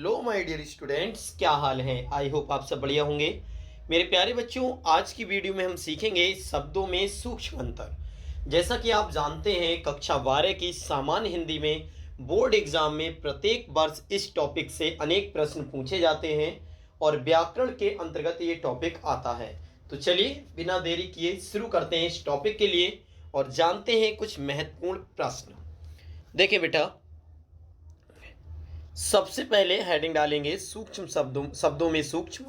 Hello my dear students, क्या हाल है। I hope आप सब बढ़िया होंगे। मेरे प्यारे बच्चों, आज की वीडियो में हम सीखेंगे शब्दों में सूक्ष्म अंतर। जैसा कि आप जानते हैं, कक्षा 12 की सामान्य हिंदी में बोर्ड एग्जाम में प्रत्येक वर्ष इस टॉपिक से अनेक प्रश्न पूछे जाते हैं और व्याकरण के अंतर्गत ये टॉपिक आता है। तो चलिए बिना देरी किए शुरू करते हैं इस टॉपिक के लिए और जानते हैं कुछ महत्वपूर्ण प्रश्न। देखिए बेटा, सबसे पहले हेडिंग डालेंगे सूक्ष्म शब्दों में सूक्ष्म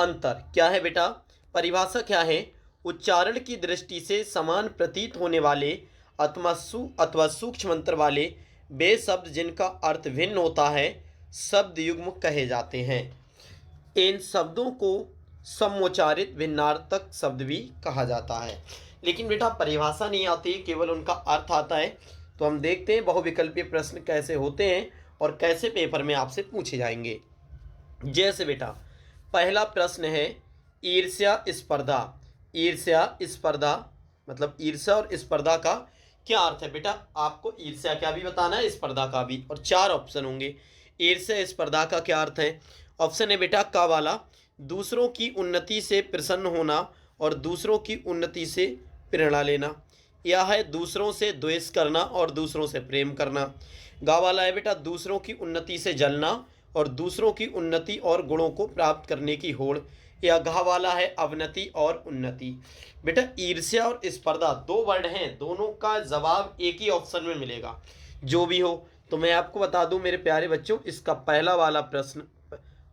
अंतर। क्या है बेटा? परिभाषा क्या है? उच्चारण की दृष्टि से समान प्रतीत होने वाले अथवा सूक्ष्म अंतर वाले वे शब्द जिनका अर्थ भिन्न होता है शब्द युग्म कहे जाते हैं। इन शब्दों को समोच्चारित भिन्नार्थक शब्द भी कहा जाता है। लेकिन बेटा परिभाषा नहीं आती, केवल उनका अर्थ आता है। तो हम देखते हैं बहुविकल्पीय प्रश्न कैसे होते हैं और कैसे पेपर में आपसे पूछे जाएंगे। जैसे बेटा पहला प्रश्न है ईर्ष्या स्पर्धा। ईर्ष्या स्पर्धा मतलब ईर्ष्या और स्पर्धा का क्या अर्थ है बेटा? आपको ईर्ष्या क्या भी बताना है, स्पर्धा का भी, और चार ऑप्शन होंगे। ईर्ष्या स्पर्धा का क्या अर्थ है? ऑप्शन है बेटा का वाला, दूसरों की उन्नति से प्रसन्न होना और दूसरों की उन्नति से प्रेरणा लेना। यह है दूसरों से द्वेष करना और दूसरों से प्रेम करना। गा वाला है बेटा दूसरों की उन्नति से जलना और दूसरों की उन्नति और गुणों को प्राप्त करने की होड़। या घा वाला है अवनति और उन्नति। बेटा ईर्ष्या और स्पर्धा दो वर्ड हैं, दोनों का जवाब एक ही ऑप्शन में मिलेगा जो भी हो। तो मैं आपको बता दूं मेरे प्यारे बच्चों, इसका पहला वाला प्रश्न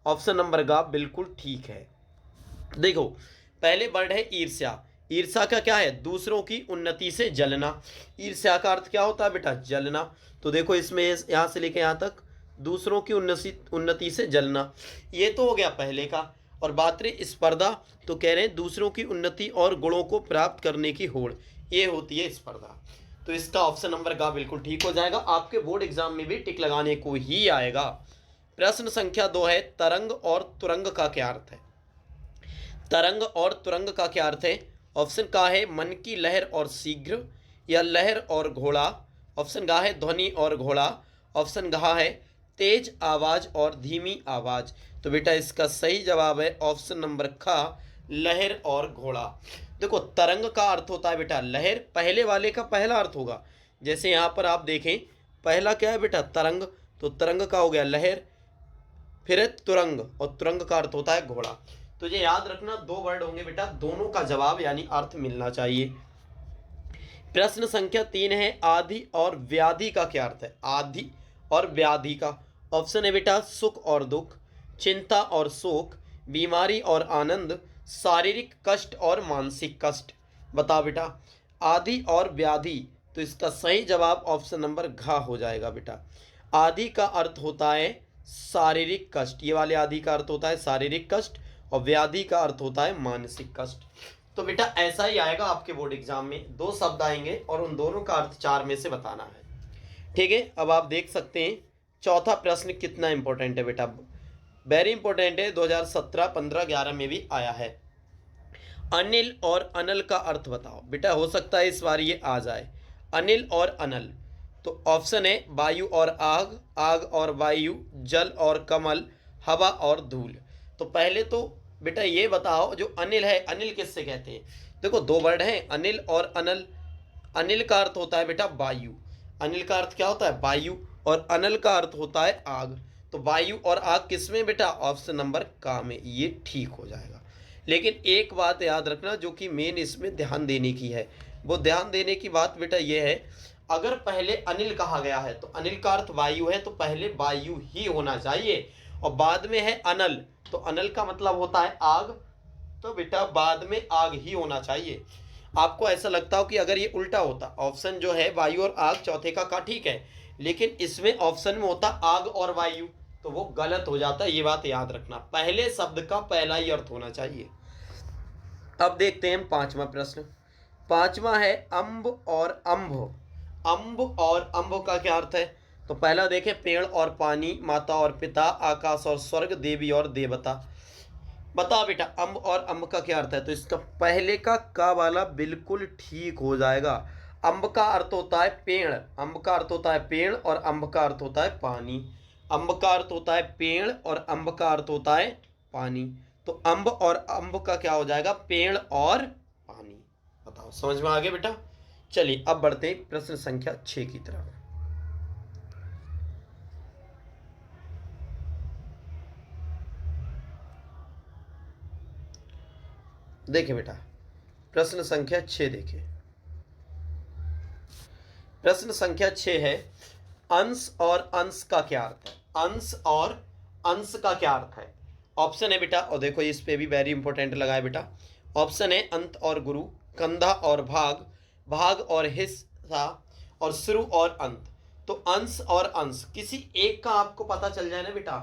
ऑप्शन नंबर गा बिल्कुल ठीक है। देखो पहले वर्ड है ईर्ष्या। ईर्ष्या का क्या है? दूसरों की उन्नति से जलना। ईर्ष्या का अर्थ क्या होता है बेटा? जलना। तो देखो इसमें यहाँ से लेके यहाँ तक दूसरों की उन्नति से जलना, ये तो हो गया पहले का। और बात रही स्पर्धा, तो कह रहे हैं दूसरों की उन्नति और गुणों को प्राप्त करने की होड़, ये होती है स्पर्धा। तो इसका ऑप्शन नंबर का बिल्कुल ठीक हो जाएगा। आपके बोर्ड एग्जाम में भी टिक लगाने को ही आएगा। प्रश्न संख्या 2 है तरंग और तुरंग का क्या अर्थ है? तरंग और तुरंग का क्या अर्थ है? ऑप्शन का है मन की लहर और शीघ्र, या लहर और घोड़ा। ऑप्शन गा है ध्वनि और घोड़ा। ऑप्शन गा है तेज आवाज और धीमी आवाज। तो बेटा इसका सही जवाब है ऑप्शन नंबर खा, लहर और घोड़ा। देखो तरंग का अर्थ होता है बेटा लहर, पहले वाले का पहला अर्थ होगा। जैसे यहाँ पर आप देखें पहला क्या है बेटा? तरंग। तो तरंग का हो गया लहर, फिर है तुरंग, और तुरंग का अर्थ होता है घोड़ा। तो ये याद रखना, दो वर्ड होंगे बेटा, दोनों का जवाब यानी अर्थ मिलना चाहिए। प्रश्न संख्या 3 है आदि और व्याधि का क्या अर्थ है? आदि और व्याधि का ऑप्शन है बेटा सुख और दुख, चिंता और शोक, बीमारी और आनंद, शारीरिक कष्ट और मानसिक कष्ट। बताओ बेटा आदि और व्याधि। तो इसका सही जवाब ऑप्शन नंबर घ हो जाएगा बेटा। आदि का अर्थ होता है शारीरिक कष्ट, ये वाले आदि का अर्थ होता है शारीरिक कष्ट, और व्याधि का अर्थ होता है मानसिक कष्ट। तो बेटा ऐसा ही आएगा आपके बोर्ड एग्जाम में, दो शब्द आएंगे और उन दोनों का अर्थ चार में से बताना है। ठीक है, अब आप देख सकते हैं चौथा प्रश्न कितना इंपॉर्टेंट है बेटा, वेरी इंपॉर्टेंट है, 2017, 15, 11 में भी आया है। अनिल और अनल का अर्थ बताओ। बेटा हो सकता है इस बार ये आ जाए, अनिल और अनल। तो ऑप्शन है वायु और आग, आग और वायु, जल और कमल, हवा और धूल। तो पहले तो बेटा ये बताओ जो अनिल है, अनिल किससे कहते हैं? देखो दो वर्ड हैं अनिल और अनल। अनिल का अर्थ होता है बेटा वायु, अनिल का अर्थ क्या होता है? वायु, और अनल का अर्थ होता है आग। तो वायु और आग किसमें बेटा? ऑप्शन नंबर का में, ये ठीक हो जाएगा। लेकिन एक बात याद रखना जो कि मेन इसमें ध्यान देने की है, वो ध्यान देने की बात बेटा ये है, अगर पहले अनिल कहा गया है तो अनिल का अर्थ वायु है, तो पहले वायु ही होना चाहिए, और बाद में है अनल, तो अनल का मतलब होता है आग, तो बेटा बाद में आग ही होना चाहिए। आपको ऐसा लगता हो कि अगर ये उल्टा होता, ऑप्शन जो है वायु और आग चौथे का ठीक है, लेकिन इसमें ऑप्शन में होता आग और वायु, तो वो गलत हो जाता है। ये बात याद रखना, पहले शब्द का पहला ही अर्थ होना चाहिए। अब देखते हैं पांचवा प्रश्न। पांचवा है अम्ब और अम्भ। अम्ब और अम्भ का क्या अर्थ है? तो पहला देखें पेड़ और पानी, माता और पिता, आकाश और स्वर्ग, देवी और देवता। बता बेटा अम्ब और अम्ब का क्या अर्थ है? तो इसका पहले का वाला बिल्कुल ठीक हो जाएगा। अम्ब का अर्थ होता है पेड़, अम्ब का अर्थ होता है पेड़, और अम्ब का अर्थ होता है पानी। अम्ब का अर्थ होता है पेड़ और अम्ब का अर्थ होता है पानी। तो अम्ब और अम्ब का क्या हो जाएगा? पेड़ और पानी। बताओ, समझ में आ गया बेटा? चलिए अब बढ़ते हैं प्रश्न संख्या 6 की तरफ। देखिए बेटा, प्रश्न संख्या 6 देखिए। प्रश्न संख्या 6 है, अंश और अंश का क्या अर्थ है? अंश और अंश का क्या अर्थ है? ऑप्शन है बेटा, और देखो इस पे भी वेरी इंपॉर्टेंट लगा है बेटा। ऑप्शन है अंत और गुरु, कंधा और भाग, भाग और हिस्सा, और शुरू और अंत। तो अंश और अंश किसी एक का आपको पता चल जाए ना बेटा,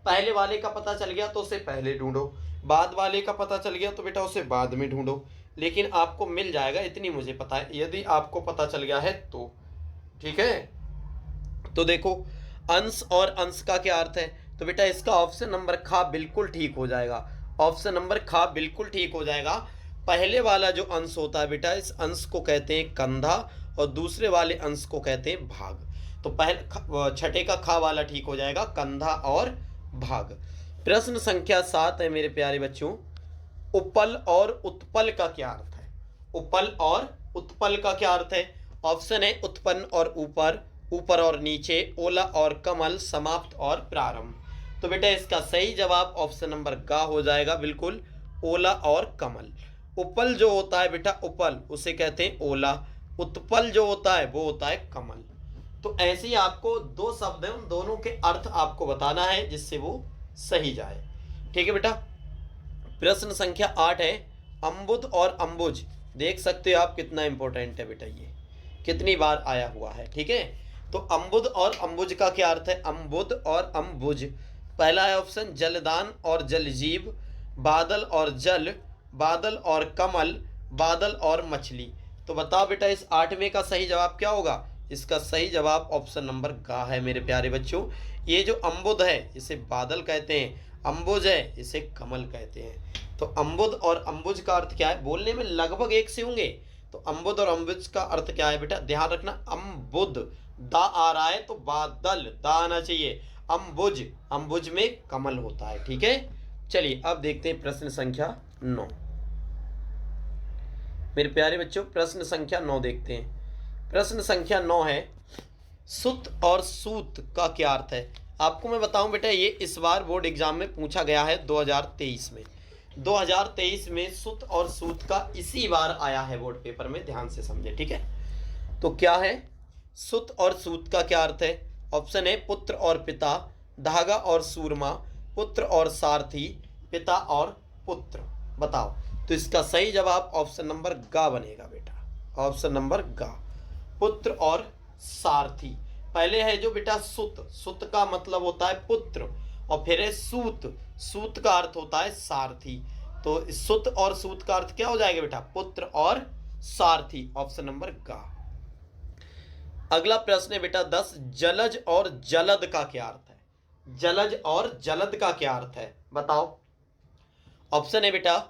पहले वाले का पता चल गया तो उसे पहले ढूंढो, बाद वाले का पता चल गया तो बेटा उसे बाद में ढूंढो, लेकिन आपको मिल जाएगा, इतनी मुझे पता है, यदि आपको पता चल गया है तो। ठीक है, तो देखो अंश और अंश का क्या अर्थ है? तो बेटा इसका ऑप्शन नंबर खा बिल्कुल ठीक हो जाएगा। ऑप्शन नंबर खा बिल्कुल ठीक हो जाएगा। पहले वाला जो अंश होता है बेटा, इस अंश को कहते हैं कंधा, और दूसरे वाले अंश को कहते हैं भाग। तो पहले छठे का खा वाला ठीक हो जाएगा, कंधा और भाग। प्रश्न संख्या 7 है मेरे प्यारे बच्चों, उपल और उत्पल का क्या अर्थ है? उपल और उत्पल का क्या अर्थ है? ऑप्शन है उत्पन्न और ऊपर, ऊपर और नीचे, ओला और कमल, समाप्त और प्रारंभ। तो बेटा इसका सही जवाब ऑप्शन नंबर गा हो जाएगा, बिल्कुल ओला और कमल। उपल जो होता है बेटा, उपल उसे कहते हैं ओला, उत्पल जो होता है वो होता है कमल। तो ऐसे ही आपको दो शब्द हैं, उन दोनों के अर्थ आपको बताना है जिससे वो सही जाए। ठीक है बेटा। प्रश्न संख्या 8 है, अम्बुद और अम्बुज। देख सकते हो आप कितना इंपॉर्टेंट है बेटा, ये कितनी बार आया हुआ है। ठीक है, तो अम्बुद और अम्बुज का क्या अर्थ है? अम्बुद और अम्बुज, पहला है ऑप्शन जलदान और जलजीव, बादल और जल, बादल और कमल, बादल और मछली। तो बताओ बेटा इस 8वें का सही जवाब क्या होगा? इसका सही जवाब ऑप्शन नंबर गा है मेरे प्यारे बच्चों। ये जो अम्बुद है इसे बादल कहते हैं, अम्बुज है इसे कमल कहते हैं। तो अम्बुद और अम्बुज का अर्थ क्या है? बोलने में लगभग एक से होंगे। तो अम्बुद और अम्बुज का अर्थ क्या है बेटा? ध्यान रखना, अम्बुद दा आ रहा है तो बादल दा आना चाहिए, अम्बुज अम्बुज में कमल होता है। ठीक है, चलिए अब देखते हैं प्रश्न संख्या 9। मेरे प्यारे बच्चों प्रश्न संख्या 9 देखते हैं। प्रश्न संख्या 9 है, सुत और सूत का क्या अर्थ है? आपको मैं बताऊं बेटा, ये इस बार बोर्ड एग्जाम में पूछा गया है 2023 में। 2023 में सुत और सूत का इसी बार आया है बोर्ड पेपर में, ध्यान से समझे। ठीक है, तो क्या है सुत और सूत का क्या अर्थ है? ऑप्शन है पुत्र और पिता, धागा और सूरमा, पुत्र और सारथी, पिता और पुत्र। बताओ, तो इसका सही जवाब ऑप्शन नंबर गा बनेगा बेटा, ऑप्शन नंबर गा, पुत्र और सारथी। पहले है जो बेटा सुत, सुत का मतलब होता है पुत्र, और फिर है सूत, सूत का अर्थ होता है सारथी। तो सुत और सूत का अर्थ क्या हो जाएगा बेटा? पुत्र और सारथी, ऑप्शन नंबर गा। अगला प्रश्न है बेटा 10, जलज और जलद का क्या अर्थ है? जलज और जलद का क्या अर्थ है बताओ। ऑप्शन है बेटा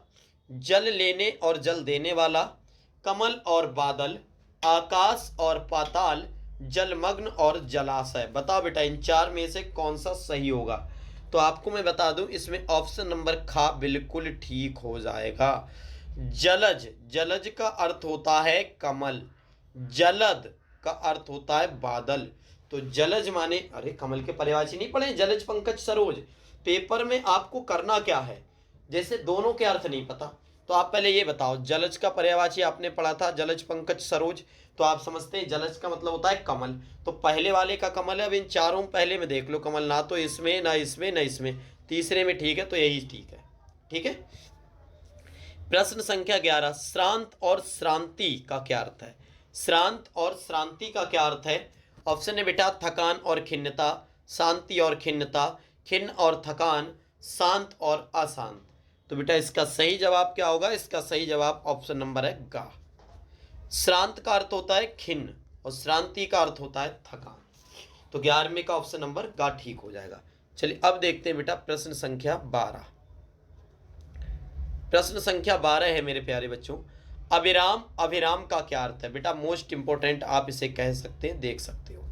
जल लेने और जल देने वाला, कमल और बादल, आकाश और पाताल, जलमग्न और जलाशय। बताओ बेटा इन चार में से कौन सा सही होगा? तो आपको मैं बता दूं, इसमें ऑप्शन नंबर खा बिल्कुल ठीक हो जाएगा। जलज, जलज का अर्थ होता है कमल, जलद का अर्थ होता है बादल। तो जलज माने, अरे कमल के पर्यायवाची नहीं पढ़े? जलज पंकज सरोज। पेपर में आपको करना क्या है, जैसे दोनों के अर्थ नहीं पता तो आप पहले ये बताओ, जलज का पर्यायवाची आपने पढ़ा था जलज पंकज सरोज, तो आप समझते हैं जलज का मतलब होता है कमल। तो पहले वाले का कमल है। अब इन चारों पहले में देख लो कमल, ना तो इसमें ना इसमें ना इसमें, तीसरे में ठीक है, तो यही ठीक है। ठीक है, प्रश्न संख्या 11, श्रांत और श्रांति का क्या अर्थ है? श्रांत और श्रांति का क्या अर्थ है? ऑप्शन है बेटा थकान और खिन्नता, शांति और खिन्नता, खिन्न और थकान, शांत और अशांत। तो बेटा इसका सही जवाब क्या होगा? इसका सही जवाब ऑप्शन नंबर है गा। श्रांत का अर्थ होता है खिन्न और श्रांति का अर्थ होता है थकान। तो 11वें का ऑप्शन नंबर गा ठीक हो जाएगा। चलिए अब देखते हैं बेटा प्रश्न संख्या 12। प्रश्न संख्या 12 है मेरे प्यारे बच्चों, अविराम, अभिराम का क्या अर्थ है? बेटा मोस्ट इंपोर्टेंट आप इसे कह सकते हैं, देख सकते हो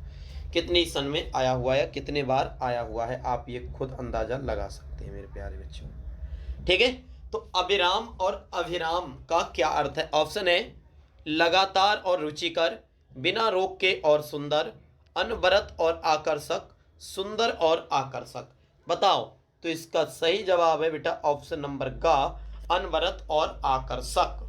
कितनी सन में आया हुआ है या कितने बार आया हुआ है, आप ये खुद अंदाजा लगा सकते हैं मेरे प्यारे बच्चों। ठीक है, तो अविराम और अभिराम का क्या अर्थ है? ऑप्शन है लगातार और रुचिकर, बिना रोक के और सुंदर, अनवरत और आकर्षक, सुंदर और आकर्षक। बताओ, तो इसका सही जवाब है बेटा ऑप्शन नंबर ग, अनवरत और आकर्षक।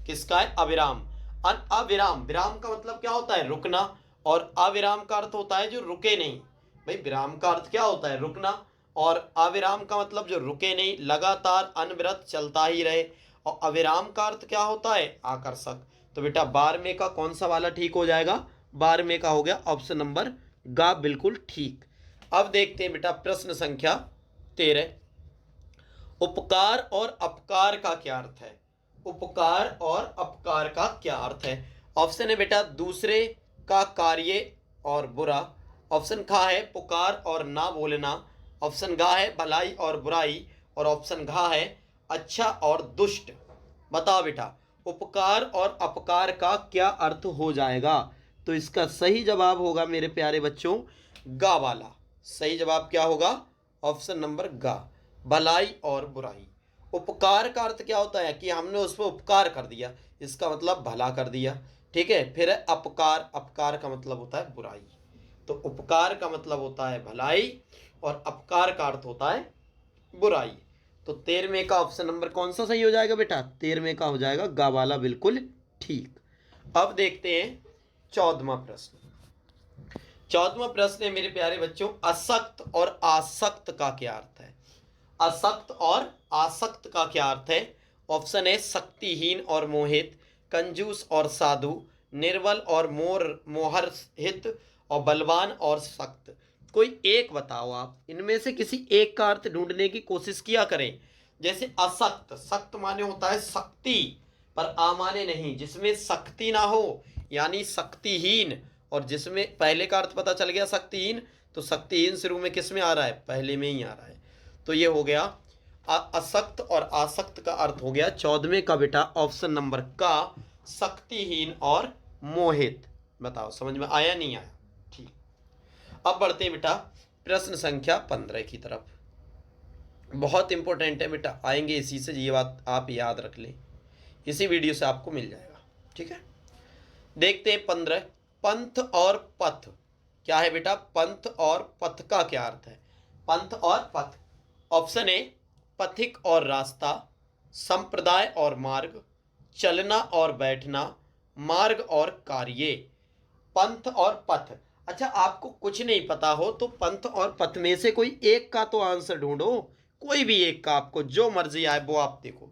किसका है? अविराम। अविराम, विराम का मतलब क्या होता है? रुकना, और अविराम का अर्थ होता है जो रुके नहीं। भाई विराम का अर्थ क्या होता है? रुकना, और अविराम का मतलब जो रुके नहीं, लगातार अनवरत चलता ही रहे। और अविराम का अर्थ क्या होता है? आकर्षक। तो बेटा 12वें का कौन सा वाला ठीक हो जाएगा? 12वें का हो गया ऑप्शन नंबर ग, बिल्कुल ठीक। अब देखते हैं बेटा प्रश्न संख्या 13। उपकार और अपकार का क्या अर्थ है? उपकार और अपकार का क्या अर्थ है? ऑप्शन है बेटा दूसरे का कार्य और बुरा, ऑप्शन खा है पुकार और ना बोलना, ऑप्शन गा है भलाई और बुराई, और ऑप्शन घा है अच्छा और दुष्ट। बताओ बेटा उपकार और अपकार का क्या अर्थ हो जाएगा? तो इसका सही जवाब होगा मेरे प्यारे बच्चों गा वाला। सही जवाब क्या होगा? ऑप्शन नंबर गा, भलाई और बुराई। उपकार का अर्थ क्या होता है? कि हमने उस पर उपकार कर दिया, इसका मतलब भला कर दिया। ठीक है, फिर है अपकार, अपकार का मतलब होता है बुराई। तो उपकार का मतलब होता है भलाई और अपकार का अर्थ होता है बुराई। तो 13वें का ऑप्शन नंबर कौन सा सही हो जाएगा बेटा? 13वें का हो जाएगा गा वाला, बिल्कुल ठीक। अब देखते हैं 14वां प्रश्न। 14वां प्रश्न है मेरे प्यारे बच्चों, असक्त और आसक्त का क्या अर्थ है? असक्त और आसक्त का क्या अर्थ है? ऑप्शन है शक्तिहीन और मोहित, कंजूस और साधु, निर्बल और मोहर हित, और बलवान और सख्त। कोई एक बताओ आप, इनमें से किसी एक का अर्थ ढूंढने की कोशिश किया करें। जैसे असक्त, सख्त माने होता है शक्ति, पर आ माने नहीं, जिसमें शक्ति ना हो यानी शक्तिहीन। और जिसमें पहले का अर्थ पता चल गया शक्तिहीन, तो शक्तिहीन शुरू में किस में आ रहा है? पहले में ही आ रहा है। तो ये हो गया असक्त और आसक्त का अर्थ हो गया 14वें का बेटा ऑप्शन नंबर का, शक्तिहीन और मोहित। बताओ समझ में आया नहीं आया? ठीक। अब बढ़ते हैं बेटा प्रश्न संख्या 15 की तरफ। बहुत इंपॉर्टेंट है बेटा, आएंगे इसी से, ये बात आप याद रख लें, इसी वीडियो से आपको मिल जाएगा। ठीक है, देखते हैं 15। पंथ और पथ क्या है बेटा? पंथ और पथ का क्या अर्थ है? पंथ और पथ, ऑप्शन ए पथिक और रास्ता, संप्रदाय और मार्ग, चलना और बैठना, मार्ग और कार्य। पंथ और पथ। अच्छा, आपको कुछ नहीं पता हो तो पंथ और पथ में से कोई एक का तो आंसर ढूंढो, कोई भी एक का, आपको जो मर्जी आए वो आप देखो।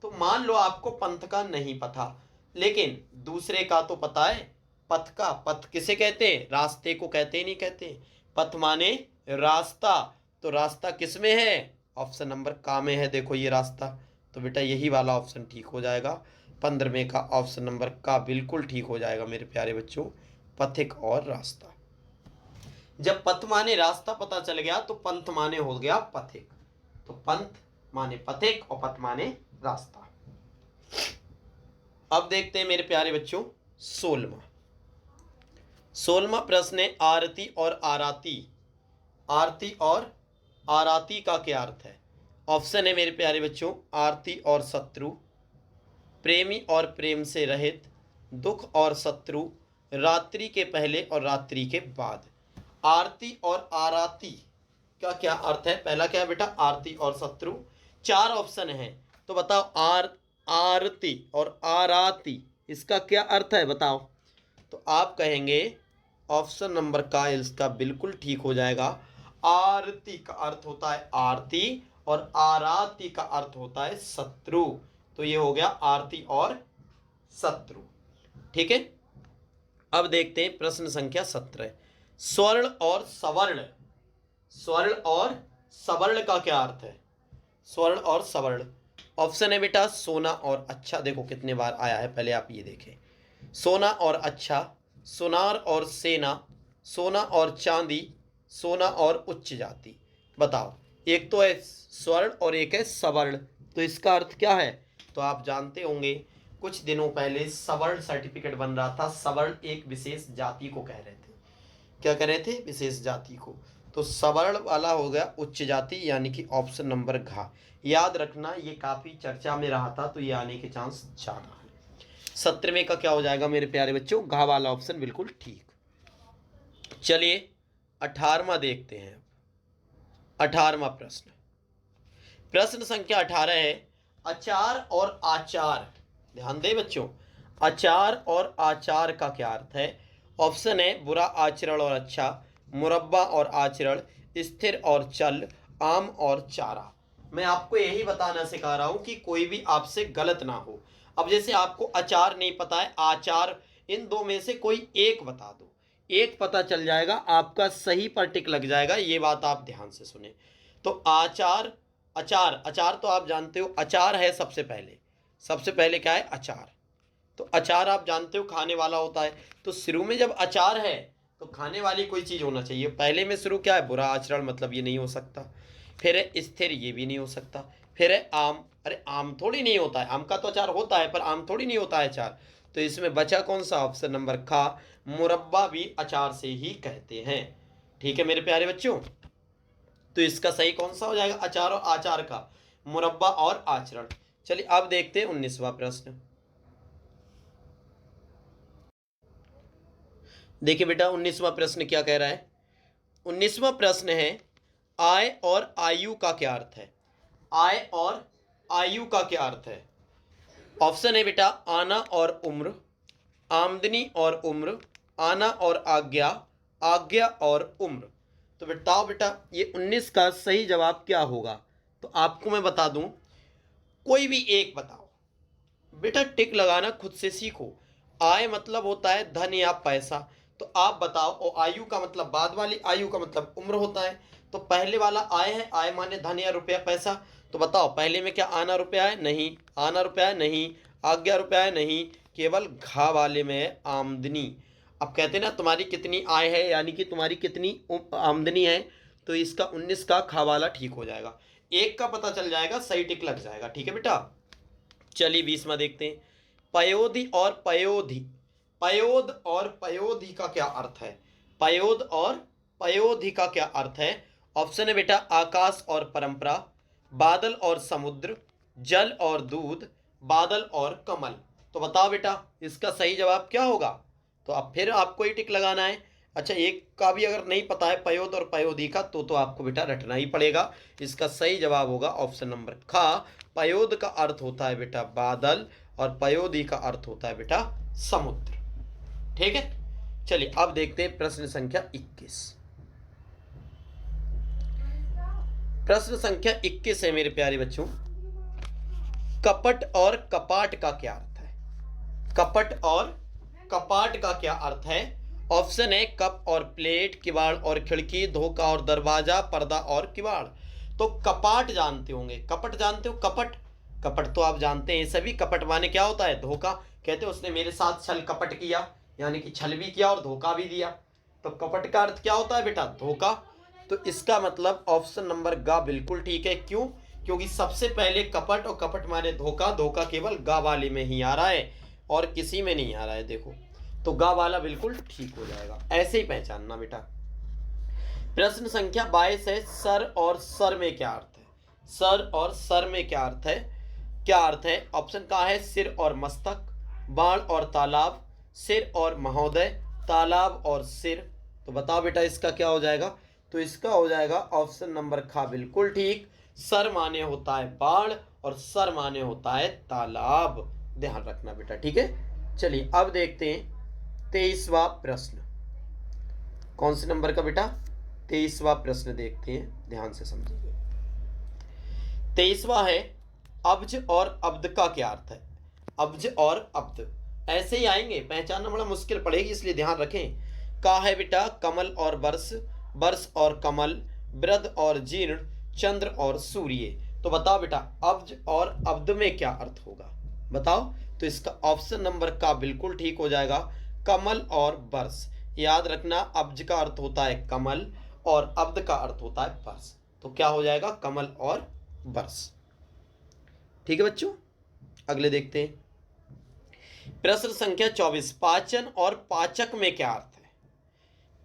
तो मान लो आपको पंथ का नहीं पता, लेकिन दूसरे का तो पता है, पथ का। पथ किसे कहते हैं? रास्ते को कहते ही नहीं कहते। पथ माने रास्ता, तो रास्ता किस में है? ऑप्शन नंबर का में है, देखो ये रास्ता। तो बेटा यही वाला ऑप्शन ठीक हो जाएगा। 15वें का ऑप्शन नंबर का बिल्कुल ठीक हो जाएगा मेरे प्यारे बच्चों, पथिक और रास्ता। जब पथ माने रास्ता पता चल गया तो पंथ माने हो गया पथिक। तो पंथ माने पथिक और पथ माने रास्ता। अब देखते हैं मेरे प्यारे बच्चों 16वां प्रश्न है आरती और आराती। आरती और आराती का क्या अर्थ है? ऑप्शन है मेरे प्यारे बच्चों आरती और शत्रु, प्रेमी और प्रेम से रहित, दुख और शत्रु, रात्रि के पहले और रात्रि के बाद। आरती और आराती का क्या अर्थ है? पहला क्या है बेटा? आरती और शत्रु। 4 ऑप्शन है, तो बताओ आरती और आराती इसका क्या अर्थ है? बताओ। तो आप कहेंगे ऑप्शन नंबर का इसका बिल्कुल ठीक हो जाएगा। आरती का अर्थ होता है आरती और आराती का अर्थ होता है शत्रु। तो ये हो गया आरती और शत्रु। ठीक है, अब देखते हैं प्रश्न संख्या 17। स्वर्ण और सवर्ण। स्वर्ण और सवर्ण का क्या अर्थ है? स्वर्ण और सवर्ण, ऑप्शन है बेटा सोना और अच्छा। देखो कितने बार आया है, पहले आप ये देखें। सोना और अच्छा, सोनार और सेना, सोना और चांदी, सोना और उच्च जाति। बताओ, एक तो है स्वर्ण और एक है सवर्ण, तो इसका अर्थ क्या है? तो आप जानते होंगे कुछ दिनों पहले सवर्ण सर्टिफिकेट बन रहा था। सवर्ण एक विशेष जाति को कह रहे थे, क्या कह रहे थे, विशेष जाति को। तो सवर्ण वाला हो गया उच्च जाति, यानी कि ऑप्शन नंबर घ। याद रखना ये काफी चर्चा में रहा था, तो ये आने के चांस ज्यादा है। 17वें का क्या हो जाएगा मेरे प्यारे बच्चों, घ वाला ऑप्शन बिल्कुल ठीक। चलिए 18वां देखते हैं। 18वां प्रश्न, प्रश्न संख्या 18 है, अचार और आचार। ध्यान दे बच्चों, अचार और आचार का क्या अर्थ है। ऑप्शन है बुरा आचरण और अच्छा, मुरब्बा और आचरण, स्थिर और चल, आम और चारा। मैं आपको यही बताना सिखा रहा हूं कि कोई भी आपसे गलत ना हो। अब जैसे आपको अचार नहीं पता है, आचार, इन दो में से कोई एक बता दो, एक पता चल जाएगा, आपका सही पर टिक लग जाएगा। ये बात आप ध्यान से सुने। तो आचार, अचार, अचार तो आप जानते हो, अचार है सबसे पहले। सबसे पहले क्या है, अचार। तो अचार आप जानते हो खाने वाला होता है। तो शुरू में जब अचार है तो खाने वाली कोई चीज होना चाहिए। पहले में शुरू क्या है, बुरा आचरण, मतलब ये नहीं हो सकता। फिर है स्थिर, ये भी नहीं हो सकता। फिर है आम, अरे आम थोड़ी नहीं होता है, आम का तो अचार होता है पर आम थोड़ी नहीं होता है अचार। तो इसमें बचा कौन सा, ऑप्शन नंबर खा, मुरब्बा भी अचार से ही कहते हैं। ठीक है मेरे प्यारे बच्चों, तो इसका सही कौन सा हो जाएगा, अचार और आचार का, मुरब्बा और आचरण। चलिए अब देखते हैं 19वां प्रश्न। देखिए बेटा 19वां प्रश्न क्या कह रहा है। 19वां प्रश्न है, आय और आयु का क्या अर्थ है। आय और आयु का क्या अर्थ है। ऑप्शन है बेटा, आना और उम्र, आमदनी और उम्र, आना और आज्ञा, आज्ञा और उम्र। तो बताओ बेटा ये 19 का सही जवाब क्या होगा। तो आपको मैं बता दूं, कोई भी एक बताओ। बेटा टिक लगाना खुद से सीखो। आय मतलब होता है धन या पैसा। तो आप बताओ, और आयु का मतलब बाद वाली आयु का मतलब उम्र होता है। तो पहले वाला आय है, आय माने धन या रुपया पैसा। तो बताओ पहले में क्या आना रुपया है, नहीं। आना रुपया है, नहीं। आज्ञा रुपया है, नहीं। केवल घा वाले में है आमदनी। अब कहते हैं ना तुम्हारी कितनी आय है, यानी कि तुम्हारी कितनी आमदनी है। तो इसका 19 का खा वाला ठीक हो जाएगा। एक का पता चल जाएगा, सही टिक लग जाएगा। ठीक है बेटा, चलिए 20वां देखते हैं, पयोधि और पयोधि। पयोद और पयोधि का क्या अर्थ है। पयोद और पयोधि का क्या अर्थ है। ऑप्शन है बेटा, आकाश और परंपरा, बादल और समुद्र, जल और दूध, बादल और कमल। तो बताओ बेटा इसका सही जवाब क्या होगा। तो अब फिर आपको ही टिक लगाना है। अच्छा एक का भी अगर नहीं पता है पयोद और पयोधि का, तो आपको बेटा रटना ही पड़ेगा। इसका सही जवाब होगा ऑप्शन नंबर खा। पयोद का अर्थ होता है बेटा बादल, और पयोधि का अर्थ होता है बेटा समुद्र। ठीक है, चलिए अब देखते हैं प्रश्न संख्या 21। प्रश्न संख्या 21 है मेरे प्यारे बच्चों, कपट और कपाट का क्या अर्थ है। कपट और कपाट का क्या अर्थ है। ऑप्शन है कप और प्लेट, किवाड़ और खिड़की, धोखा और दरवाजा, पर्दा और किवाड़। तो कपाट जानते होंगे, कपट जानते हो, कपट, कपट तो आप जानते हैं सभी। कपट माने क्या होता है, धोखा। कहते हैं उसने मेरे साथ छल कपट किया, यानी कि छल भी किया और धोखा भी दिया। तो कपट का अर्थ क्या होता है बेटा, धोखा। तो इसका मतलब ऑप्शन नंबर गा बिल्कुल ठीक है। क्यों, क्योंकि सबसे पहले कपट, और कपट माने धोखा, धोखा केवल गा वाले में ही आ रहा है और किसी में नहीं आ रहा है। देखो तो गा वाला बिल्कुल ठीक हो जाएगा, ऐसे ही पहचानना बेटा। प्रश्न संख्या 22 है, सर और सर में क्या अर्थ है। सर और सर में क्या अर्थ है, क्या अर्थ है। ऑप्शन का है सिर और मस्तक, बाण और तालाब, सिर और महोदय, तालाब और सिर। तो बताओ बेटा इसका क्या हो जाएगा। तो इसका हो जाएगा ऑप्शन नंबर खा बिल्कुल ठीक। सर माने होता है बाण और सर माने होता है तालाब। ध्यान रखना बेटा, ठीक है। चलिए अब देखते हैं 23वां प्रश्न। कौन से नंबर का बेटा, 23वां प्रश्न देखते हैं, ध्यान से समझिए। 23वां है, अब्ज और अब्द का क्या अर्थ है। अब्ज और अब्द ऐसे ही आएंगे, पहचानना बड़ा मुश्किल पड़ेगी, इसलिए ध्यान रखें। का है बेटा कमल और वर्ष, वर्ष और कमल, वृद्ध और जीर्ण, चंद्र और सूर्य। तो बताओ बेटा अब्ज और अब्द में क्या अर्थ होगा, बताओ। तो इसका ऑप्शन नंबर का बिल्कुल ठीक हो जाएगा, कमल और वर्ष। याद रखना अब्ज का अर्थ होता है कमल और अब्द का अर्थ होता है वर्ष। तो क्या हो जाएगा, कमल और वर्ष। ठीक है बच्चों, अगले देखते हैं प्रश्न संख्या 24, पाचन और पाचक में क्या अर्थ है।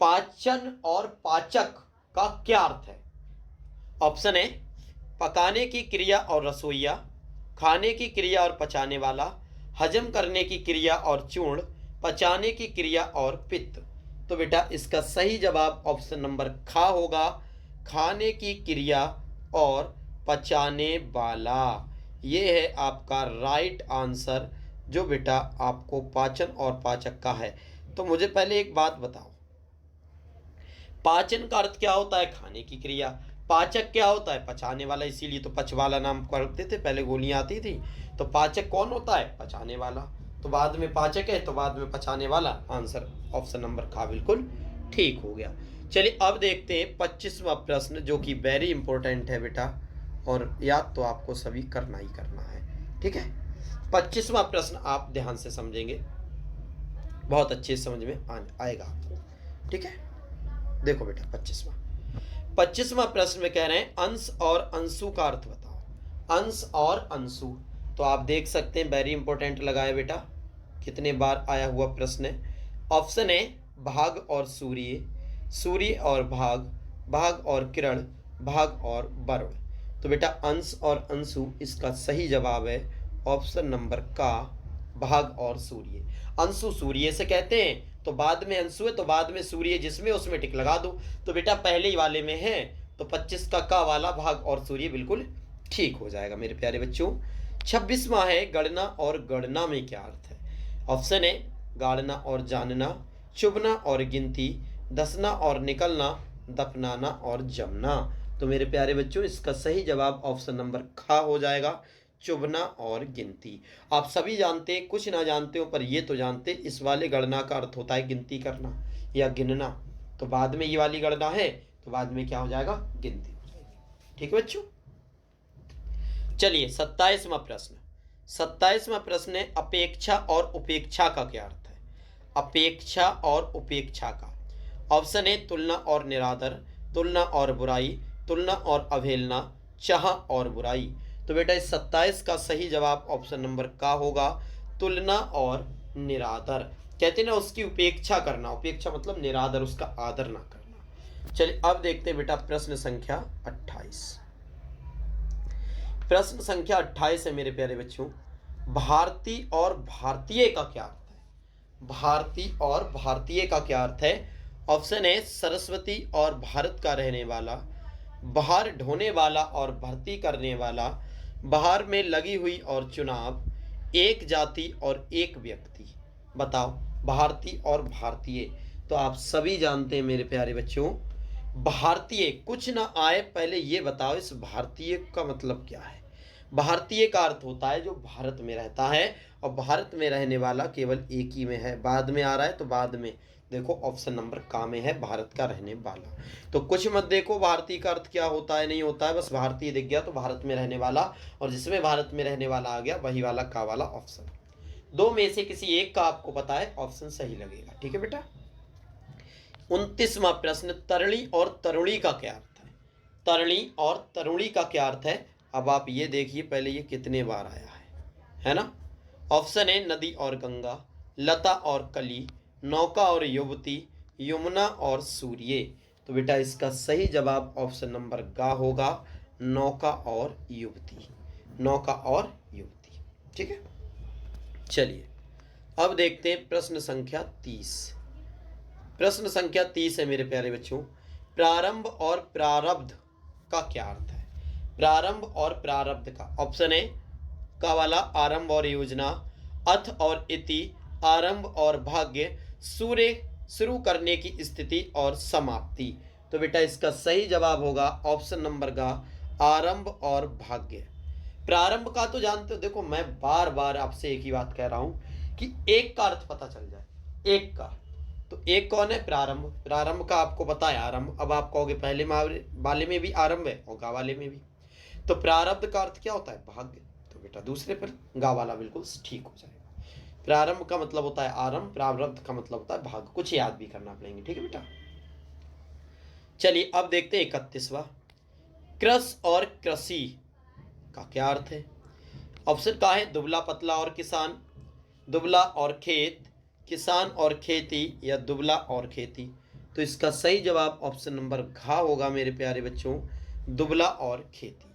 पाचन और पाचक का क्या अर्थ है? ऑप्शन ए पकाने की क्रिया और रसोइया, खाने की क्रिया और पचाने वाला, हजम करने की क्रिया और चूर्ण, पचाने की क्रिया और पित्त। तो बेटा इसका सही जवाब ऑप्शन नंबर खा होगा, खाने की क्रिया और पचाने वाला। ये है आपका राइट आंसर, जो बेटा आपको पाचन और पाचक का है। तो मुझे पहले एक बात बताओ, पाचन का अर्थ क्या होता है? खाने की क्रिया। पाचक क्या होता है? पचाने वाला, इसीलिए तो पच वाला नाम करते थे, पहले गोलियां आती थी। तो पाचक कौन होता है? पचाने वाला। तो बाद में पाचक है तो बाद में पचाने वाला। आंसर ऑप्शन नंबर खा बिल्कुल ठीक हो गया। चलिए अब देखते हैं 25वां प्रश्न, जो कि वेरी इंपॉर्टेंट है बेटा, और याद तो आपको सभी करना ही करना है। ठीक है, 25वां प्रश्न आप ध्यान से समझेंगे, बहुत अच्छे समझ में आएगा आपको। ठीक है, देखो बेटा 25वां प्रश्न में कह रहे हैं अंश और अंशु का अर्थ बताओ। अंश और अंशु, तो आप देख सकते हैं वेरी इंपॉर्टेंट लगा है बेटा, कितने बार आया हुआ प्रश्न है। ऑप्शन ए भाग और सूर्य, सूर्य और भाग, भाग और किरण, भाग और वरुण। तो बेटा अंश और अंशु इसका सही जवाब है ऑप्शन नंबर का, भाग और सूर्य। अंशु सूर्य से कहते हैं, तो बाद में अंशु है तो बाद में सूर्य, जिसमें उसमें टिक लगा दो। तो बेटा पहले ही वाले में है, तो 25 का वाला भाग और सूर्य बिल्कुल ठीक हो जाएगा मेरे प्यारे बच्चों। 26वां है गणना और गणना में क्या अर्थ है? ऑप्शन ए गाड़ना और जानना, चुभना और गिनती, दसना और निकलना, दफनाना और जमना। तो मेरे प्यारे बच्चों इसका सही जवाब ऑप्शन नंबर खा हो जाएगा, चुभना और गिनती। आप सभी जानते हैं, कुछ ना जानते हो पर ये तो जानते, इस वाले गणना का अर्थ होता है गिनती करना या गिनना। तो बाद में ये वाली गणना है तो बाद में क्या हो जाएगा? गिनती हो जाएगी। ठीक है बच्चों, चलिए 27वां प्रश्न। 27वां प्रश्न है अपेक्षा और उपेक्षा का क्या अर्थ है? अपेक्षा और उपेक्षा का। ऑप्शन ए तुलना और निरादर, तुलना और बुराई, तुलना और अवहेलना, चाह और बुराई। तो बेटा इस 27 का सही जवाब ऑप्शन नंबर का होगा, तुलना और निरादर। कहते हैं ना उसकी उपेक्षा करना, उपेक्षा मतलब निरादर, उसका आदर ना करना। चलिए अब देखते हैं बेटा प्रश्न संख्या 28। प्रश्न संख्या 28 है मेरे प्यारे बच्चों, भारती और भारतीय का क्या अर्थ है? भारती और भारतीय का क्या अर्थ है? ऑप्शन ए सरस्वती और भारत का रहने वाला, बाहर ढोने वाला और भर्ती करने वाला, बाहर में लगी हुई और चुनाव, एक जाति और एक व्यक्ति। बताओ भारती और भारतीय। तो आप सभी जानते हैं मेरे प्यारे बच्चों, भारतीय कुछ ना आए, पहले ये बताओ इस भारतीय का मतलब क्या है? भारतीय का अर्थ होता है जो भारत में रहता है, और भारत में रहने वाला केवल एक ही में है। बाद में आ रहा है तो बाद में देखो ऑप्शन नंबर का में है, भारत का रहने वाला। तो कुछ मत देखो भारतीय का अर्थ क्या होता है नहीं होता है, बस भारतीय दिख गया तो भारत में रहने वाला, और जिसमें भारत में रहने वाला आ गया वही वाला का वाला ऑप्शन। दो में से किसी एक का आपको पता है ऑप्शन सही लगेगा। ठीक है बेटा, 29वां प्रश्न तरणी और तरुणी का क्या अर्थ है? तरणी और तरुणी का क्या अर्थ है? अब आप ये देखिए पहले ये कितने बार आया है ना। ऑप्शन ए नदी और गंगा, लता और कली, नौका और युवती, यमुना और सूर्य। तो बेटा इसका सही जवाब ऑप्शन नंबर गा होगा, नौका और युवती, नौका और युवती। ठीक है, चलिए अब देखते हैं प्रश्न संख्या 30। प्रश्न संख्या 30 है मेरे प्यारे बच्चों, प्रारंभ और प्रारब्ध का क्या अर्थ है? प्रारंभ और प्रारब्ध का। ऑप्शन ए का वाला आरंभ और योजना, अथ और इति, आरंभ और भाग्य, सूर्य शुरू करने की स्थिति और समाप्ति। तो बेटा इसका सही जवाब होगा ऑप्शन नंबर का, आरंभ और भाग्य। प्रारंभ का तो जानते हो, देखो मैं बार बार आपसे एक ही बात कह रहा हूं कि एक का अर्थ पता चल जाए, एक का। तो एक कौन है? प्रारंभ। प्रारंभ का आपको पता है आरंभ, अब आप कहोगे पहले वाले में भी आरंभ है और गा वाले में भी। तो प्रारब्ध का अर्थ क्या होता है? भाग्य। तो बेटा दूसरे पर गा वाला बिल्कुल ठीक हो जाएगा। प्रारंभ का मतलब होता है आरंभ, प्रारब्ध का मतलब होता है भाग्य। कुछ याद भी करना पड़ेंगे। ठीक है बेटा, चलिए अब देखते हैं 31वां, कृष और कृषि का क्या अर्थ है? ऑप्शन का है दुबला पतला और किसान, दुबला और खेत, किसान और खेती, या दुबला और खेती। तो इसका सही जवाब ऑप्शन नंबर घ होगा मेरे प्यारे बच्चों, दुबला और खेती।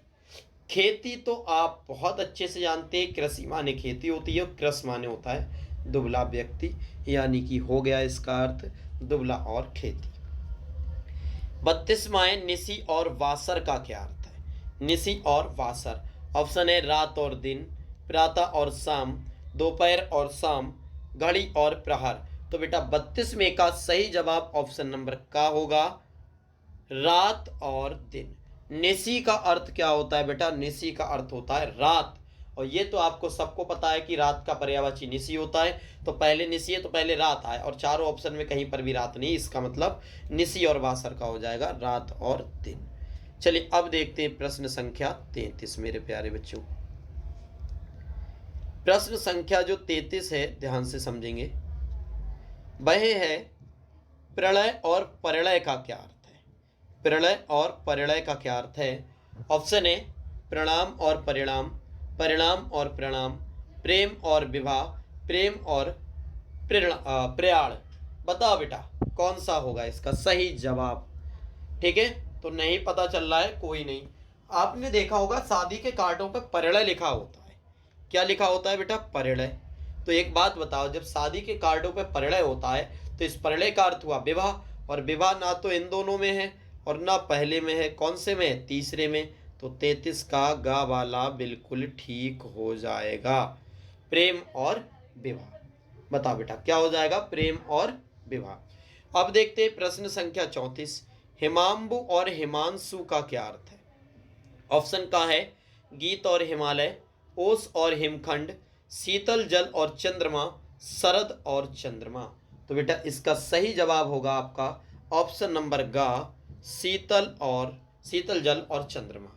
खेती तो आप बहुत अच्छे से जानते हैं, कृषि माने खेती होती है और कृष माने होता है दुबला व्यक्ति, यानी कि हो गया इसका अर्थ दुबला और खेती। 32वां है निसी और वासर का क्या अर्थ है? निसी और वासर, ऑप्शन है रात और दिन, प्रातः और शाम, दोपहर और शाम, घड़ी और प्रहर। तो बेटा 32वें का सही जवाब ऑप्शन नंबर का होगा रात और दिन। निसी का अर्थ क्या होता है बेटा? निसी का अर्थ होता है रात, और ये तो आपको सबको पता है कि रात का पर्यायवाची निसी होता है, तो पहले निसी है तो पहले रात आए, और चारों ऑप्शन में कहीं पर भी रात नहीं, इसका मतलब निसी और वासर का हो जाएगा रात और दिन। चलिए अब देखते हैं प्रश्न संख्या 33 मेरे प्यारे बच्चों। प्रश्न संख्या जो 33 है ध्यान से समझेंगे, वह है प्रलय और परिणय का क्या अर्थ है? प्रलय और परिणय का क्या अर्थ है? ऑप्शन ए प्रणाम और परिणाम, परिणाम और प्रणाम, प्रेम और विवाह, प्रेम और प्रयाण। बताओ बेटा कौन सा होगा इसका सही जवाब? ठीक है, तो नहीं पता चल रहा है कोई नहीं, आपने देखा होगा शादी के कार्डों पर परिणय लिखा होता है। क्या लिखा होता है बेटा? परिणय। तो एक बात बताओ, जब शादी के कार्डों पर परिणय होता है तो इस परिणय का अर्थ हुआ विवाह, और विवाह ना तो इन दोनों में है और ना पहले में है, कौन से में है? तीसरे में। तो 33 का गा वाला बिल्कुल ठीक हो जाएगा, प्रेम और विवाह। बताओ बेटा क्या हो जाएगा? प्रेम और विवाह। अब देखते हैं प्रश्न संख्या 34, हिमांबु और हिमांशु का क्या अर्थ है? ऑप्शन का है गीत और हिमालय, ओस और हिमखंड, शीतल जल और चंद्रमा, शरद और चंद्रमा। तो बेटा इसका सही जवाब होगा आपका ऑप्शन नंबर गा, शीतल जल और चंद्रमा।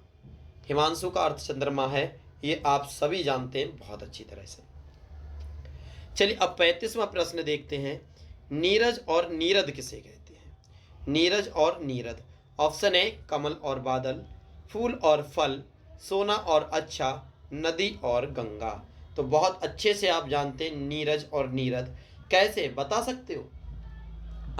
हिमांशु का अर्थ चंद्रमा है, ये आप सभी जानते हैं बहुत अच्छी तरह से। चलिए अब 35वां प्रश्न देखते हैं, नीरज और नीरद किसे कहते हैं? नीरज और नीरद, ऑप्शन ए कमल और बादल, फूल और फल, सोना और अच्छा, नदी और गंगा। तो बहुत अच्छे से आप जानते हैं नीरज और नीरद, कैसे बता सकते हो?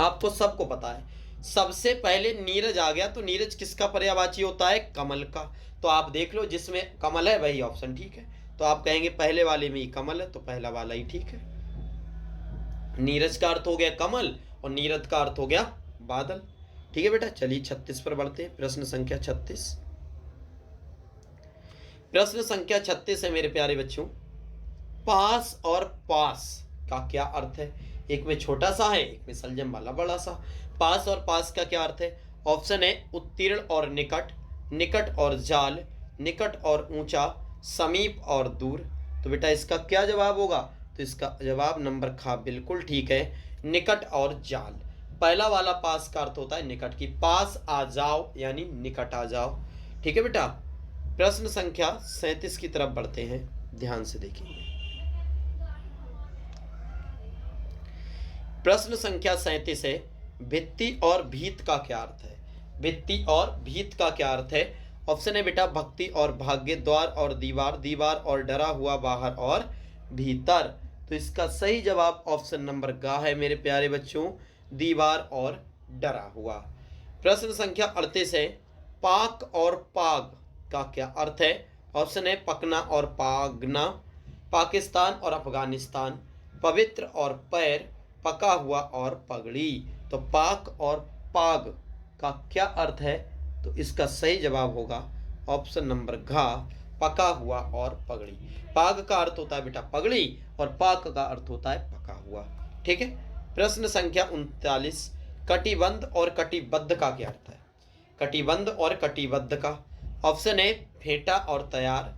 आपको सबको पता है, सबसे पहले नीरज आ गया, तो नीरज किसका पर्यायवाची होता है? कमल का। तो आप देख लो जिसमें कमल है वही ऑप्शन ठीक है, तो आप कहेंगे पहले वाले में ही कमल है, तो पहला वाला ही ठीक है। नीरज का अर्थ हो गया कमल और नीरद का अर्थ हो गया बादल। ठीक है बेटा, चलिए 36 पर बढ़ते हैं, प्रश्न संख्या 36। प्रश्न संख्या 36 है मेरे प्यारे बच्चों, पास और पास का क्या अर्थ है? एक में छोटा सा है, एक में सलजम वाला बड़ा सा। पास और पास का क्या अर्थ है? ऑप्शन है उत्तीर्ण और निकट, निकट और जाल, निकट और ऊंचा, समीप और दूर। तो बेटा इसका क्या जवाब होगा? तो इसका जवाब नंबर खा बिल्कुल ठीक है, निकट और जाल। पहला वाला पास का अर्थ होता है निकट की, पास आ जाओ यानी निकट आ जाओ। ठीक है बेटा, प्रश्न संख्या 37 की तरफ बढ़ते हैं, ध्यान से देखेंगे। प्रश्न संख्या 37 है, भित्ति और भीत का क्या अर्थ है? भित्ति और भीत का क्या अर्थ है? ऑप्शन है बेटा भक्ति और भाग्य, द्वार और दीवार, दीवार और डरा हुआ, बाहर और भीतर। तो इसका सही जवाब ऑप्शन नंबर गा है मेरे प्यारे बच्चों, दीवार और डरा हुआ। प्रश्न संख्या 38 है, पाक और पाग का क्या अर्थ है? ऑप्शन है पकना और पागना, पाकिस्तान और अफगानिस्तान, पवित्र और पैर, पका हुआ और पगड़ी। तो पाक और पाग का क्या अर्थ है? तो इसका सही जवाब होगा ऑप्शन नंबर घा, पका हुआ और पगड़ी। पाग का अर्थ होता है बेटा पगड़ी और पाक का अर्थ होता है पका हुआ। ठीक है, प्रश्न संख्या 39, कटिबंध और कटिबद्ध का क्या अर्थ है? कटिबंध और कटिबद्ध का, ऑप्शन है फेंटा और तैयार,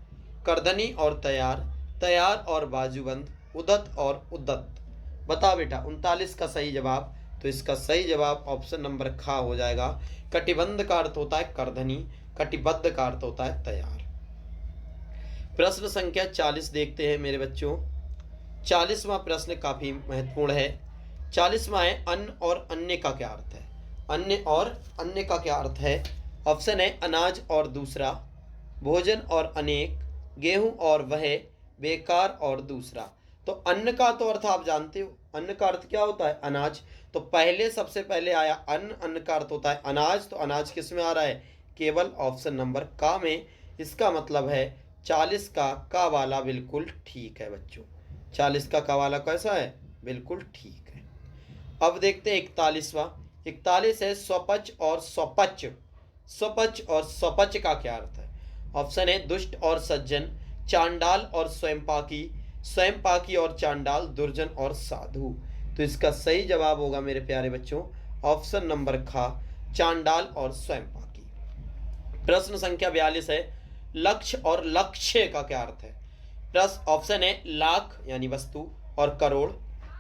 करधनी और तैयार, तैयार और बाजूबंद, उदत और उद्दत। बताओ बेटा 39 का सही जवाब। तो इसका सही जवाब ऑप्शन नंबर खा हो जाएगा, कटिबंध का अर्थ होता है करधनी, कटिबद्ध का अर्थ होता है तैयार। प्रश्न संख्या 40 देखते हैं मेरे बच्चों। 40वां प्रश्न काफी महत्वपूर्ण है। 40वां है, अन्न और अन्य का क्या अर्थ है? अन्य और अन्य का क्या अर्थ है? ऑप्शन है अनाज और दूसरा, भोजन और अनेक, गेहूं और वह, बेकार और दूसरा। तो अन्न का तो अर्थ आप जानते हो, अन्न का अर्थ क्या होता है? अनाज। तो पहले सबसे पहले आया अन्न, अन्न का अर्थ होता है अनाज, तो अनाज किस में आ रहा है? केवल ऑप्शन नंबर का में। इसका मतलब है 40 का वाला बिल्कुल ठीक है बच्चों। 40 का वाला कैसा है? बिल्कुल ठीक है। अब देखते हैं 41वां। 41 है स्वपच और स्वपच। स्वपच और स्वपच का क्या अर्थ है? ऑप्शन है दुष्ट और सज्जन, चांडाल और स्वयंपाकी, स्वयंपाकी और चांडाल, दुर्जन और साधु। तो इसका सही जवाब होगा मेरे प्यारे बच्चों ऑप्शन नंबर खा, चांडाल और स्वयंपाकी। प्रश्न संख्या 42 है लक्ष्य और लक्ष्य का क्या अर्थ है? प्रश्न ऑप्शन है लाख यानी वस्तु और करोड़,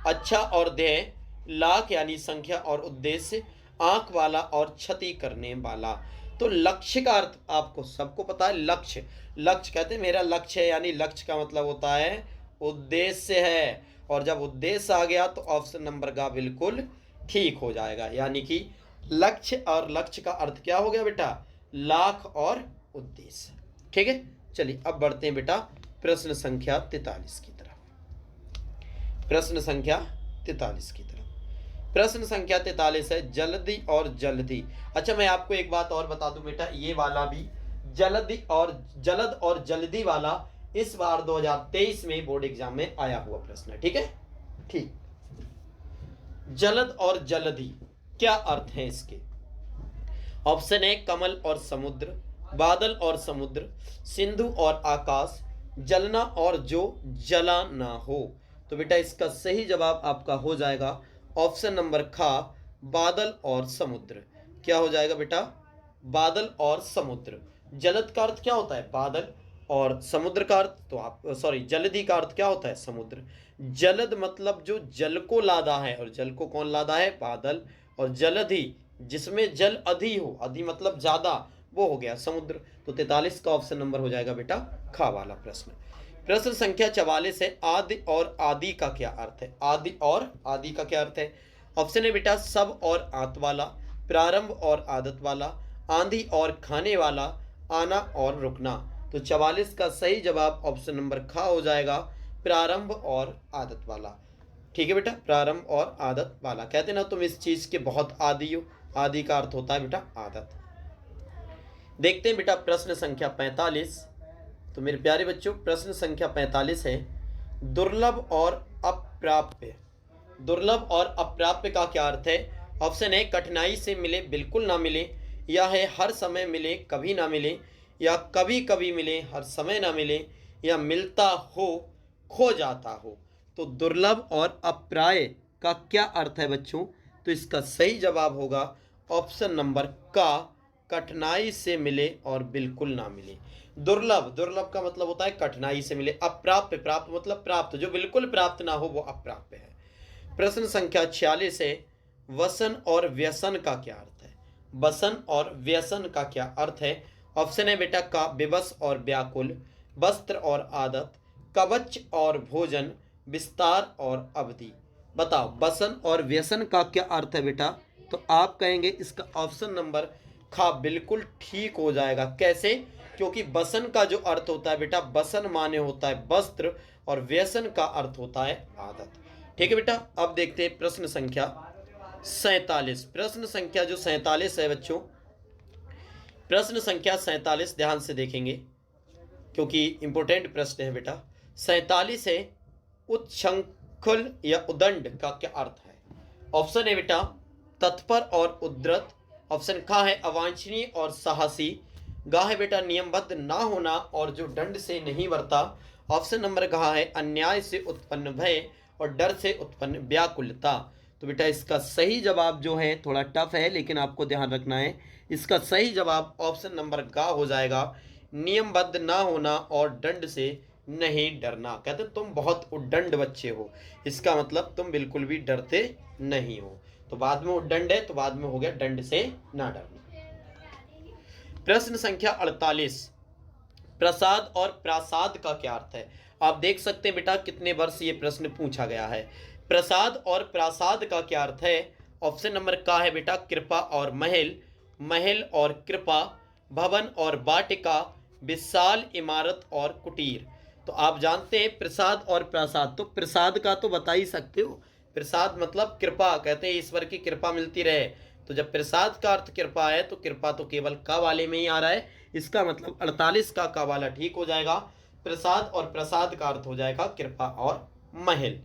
अच्छा और ध्येय, लाख यानी संख्या और उद्देश्य, आंख वाला और क्षति करने वाला। तो लक्ष्य का अर्थ आपको सबको पता है। लक्ष्य, लक्ष्य कहते हैं मेरा लक्ष्य है, यानी लक्ष्य का मतलब होता है उद्देश्य है। और जब उद्देश्य आ गया तो ऑप्शन नंबर का बिल्कुल ठीक हो जाएगा। यानी कि लक्ष्य और लक्ष्य का अर्थ क्या हो गया बेटा? लाख और उद्देश्य। ठीक है, चलिए अब बढ़ते हैं बेटा प्रश्न संख्या 43 की तरफ। प्रश्न संख्या 43 की तरफ। प्रश्न संख्या 43 है जल्दी और जल्दी। अच्छा, मैं आपको एक बात और बता दूं बेटा, ये वाला भी जल्दी और जल्द और जल्दी वाला इस बार 2023 में बोर्ड एग्जाम में आया हुआ प्रश्न है। ठीक है, ठीक। जल्द और जल्दी क्या अर्थ है इसके? ऑप्शन है कमल और समुद्र, बादल और समुद्र, सिंधु और आकाश, जलना और जो जला ना हो। तो बेटा इसका सही जवाब आपका हो जाएगा ऑप्शन नंबर खा, बादल और समुद्र। क्या हो जाएगा बेटा? बादल और समुद्र। जलद का अर्थ क्या होता है? बादल। और समुद्र का अर्थ तो आप सॉरी जलधि का अर्थ क्या होता है? समुद्र। जलद मतलब जो जल को लादा है, और जल को कौन लादा है? बादल। और जलधि जिसमें जल अधि हो, अधि मतलब ज्यादा, वो हो गया समुद्र। तो 43 का ऑप्शन नंबर हो जाएगा बेटा खा वाला प्रश्न। प्रश्न संख्या 44 है आदि और आदि का क्या अर्थ है? आदि और आदि का क्या अर्थ है? ऑप्शन है बेटा सब और आंत वाला, प्रारंभ और आदत वाला, आंधी और खाने वाला, आना और रुकना। तो 44 का सही जवाब ऑप्शन नंबर खा हो जाएगा प्रारंभ और आदत वाला। ठीक है बेटा, प्रारंभ और आदत वाला। कहते ना तुम इस चीज के बहुत आदी हो, आदि का अर्थ होता है बेटा आदत। देखते हैं बेटा प्रश्न संख्या 45। तो मेरे प्यारे बच्चों प्रश्न संख्या 45 है दुर्लभ और अप्राप्य। दुर्लभ और अप्राप्य का क्या अर्थ है? ऑप्शन है कठिनाई से मिले बिल्कुल ना मिले, या है हर समय मिले कभी ना मिले, या कभी कभी मिले हर समय ना मिले, या मिलता हो खो जाता हो। तो दुर्लभ और अप्राप्य का क्या अर्थ है बच्चों? तो इसका सही जवाब होगा ऑप्शन नंबर का, कठिनाई से मिले और बिल्कुल ना मिले। दुर्लभ, दुर्लभ का मतलब होता है कठिनाई से मिले। अप्राप्य, प्राप्त मतलब प्राप्त, जो बिल्कुल प्राप्त ना हो वो अप्राप्य है। प्रश्न संख्या 46 है वसन और व्यसन का क्या अर्थ है? वसन और व्यसन का क्या अर्थ है? ऑप्शन है बेटा का विवश और व्याकुल, वस्त्र और आदत, कवच और भोजन, विस्तार और अवधि। बताओ वसन और व्यसन का क्या अर्थ है बेटा? तो आप कहेंगे इसका ऑप्शन नंबर खा बिल्कुल ठीक हो जाएगा। कैसे? क्योंकि वसन का जो अर्थ होता है बेटा, वसन माने होता है वस्त्र, और व्यसन का अर्थ होता है आदत। ठीक है बेटा, अब देखते हैं प्रश्न संख्या 47। प्रश्न संख्या जो 47 है बच्चों, प्रश्न संख्या 47 ध्यान से देखेंगे क्योंकि इंपॉर्टेंट प्रश्न है बेटा। 47 है उच्छृंखल या उदंड का क्या अर्थ है? ऑप्शन है बेटा तत्पर और उद्धत, ऑप्शन खा है अवांछनीय और साहसी, गा है बेटा नियमबद्ध ना होना और जो दंड से नहीं बरता, ऑप्शन नंबर गा है अन्याय से उत्पन्न भय और डर से उत्पन्न व्याकुलता। तो बेटा इसका सही जवाब जो है थोड़ा टफ है लेकिन आपको ध्यान रखना है, इसका सही जवाब ऑप्शन नंबर गा हो जाएगा नियमबद्ध ना होना और दंड से नहीं डरना। कहते तुम बहुत उद्दंड बच्चे हो, इसका मतलब तुम बिल्कुल भी डरते नहीं हो। तो बाद में उद्दंड है तो बाद में हो गया दंड से ना डरना। प्रश्न संख्या 48 प्रसाद और प्रासाद का क्या अर्थ है? आप देख सकते हैं बेटा कितने वर्ष ये प्रश्न पूछा गया है। प्रसाद और प्रासाद का क्या अर्थ है? ऑप्शन नंबर का है बेटा कृपा और महल, महल और कृपा, भवन और वाटिका, विशाल इमारत और कुटीर। तो आप जानते हैं प्रसाद और प्रासाद, तो प्रसाद का तो बता ही सकते हो, प्रसाद मतलब कृपा, कहते हैं ईश्वर की कृपा मिलती रहे। तो जब प्रसाद का अर्थ कृपा है तो कृपा तो केवल क वाले में ही आ रहा है, इसका मतलब 48 का क वाला ठीक हो जाएगा। प्रसाद और प्रसाद का अर्थ हो जाएगा कृपा और महल।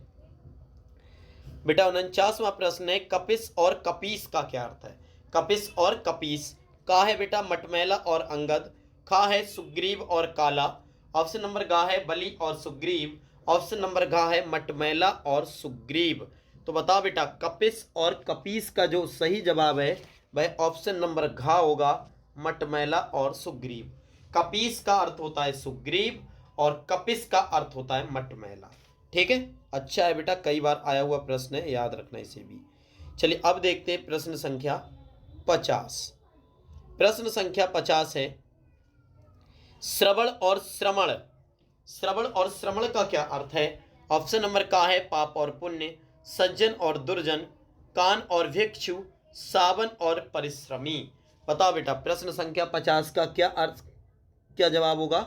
बेटा 49वां प्रश्न है, कपिस और कपीस का क्या अर्थ है? कपिस और कपीस, का है बेटा मटमैला और अंगद, खा है सुग्रीव और काला, ऑप्शन नंबर गा है बलि और सुग्रीव, ऑप्शन नंबर घा है मटमैला और सुग्रीव। तो बताओ बेटा कपिस और कपीस का जो सही जवाब है वह ऑप्शन नंबर घा होगा, मटमैला और सुग्रीव। कपीस का अर्थ होता है सुग्रीव और कपिस का अर्थ होता है मटमैला। ठीक है, अच्छा है बेटा, कई बार आया हुआ प्रश्न है, याद रखना इसे भी। चलिए अब देखते हैं प्रश्न संख्या 50। प्रश्न संख्या 50 है, श्रवण और श्रमण। श्रवण और श्रमण का क्या अर्थ है? ऑप्शन नंबर का है पाप और पुण्य, सज्जन और दुर्जन, कान और भिक्षु, सावन और परिश्रमी। बताओ बेटा प्रश्न संख्या 50 का क्या अर्थ, क्या जवाब होगा?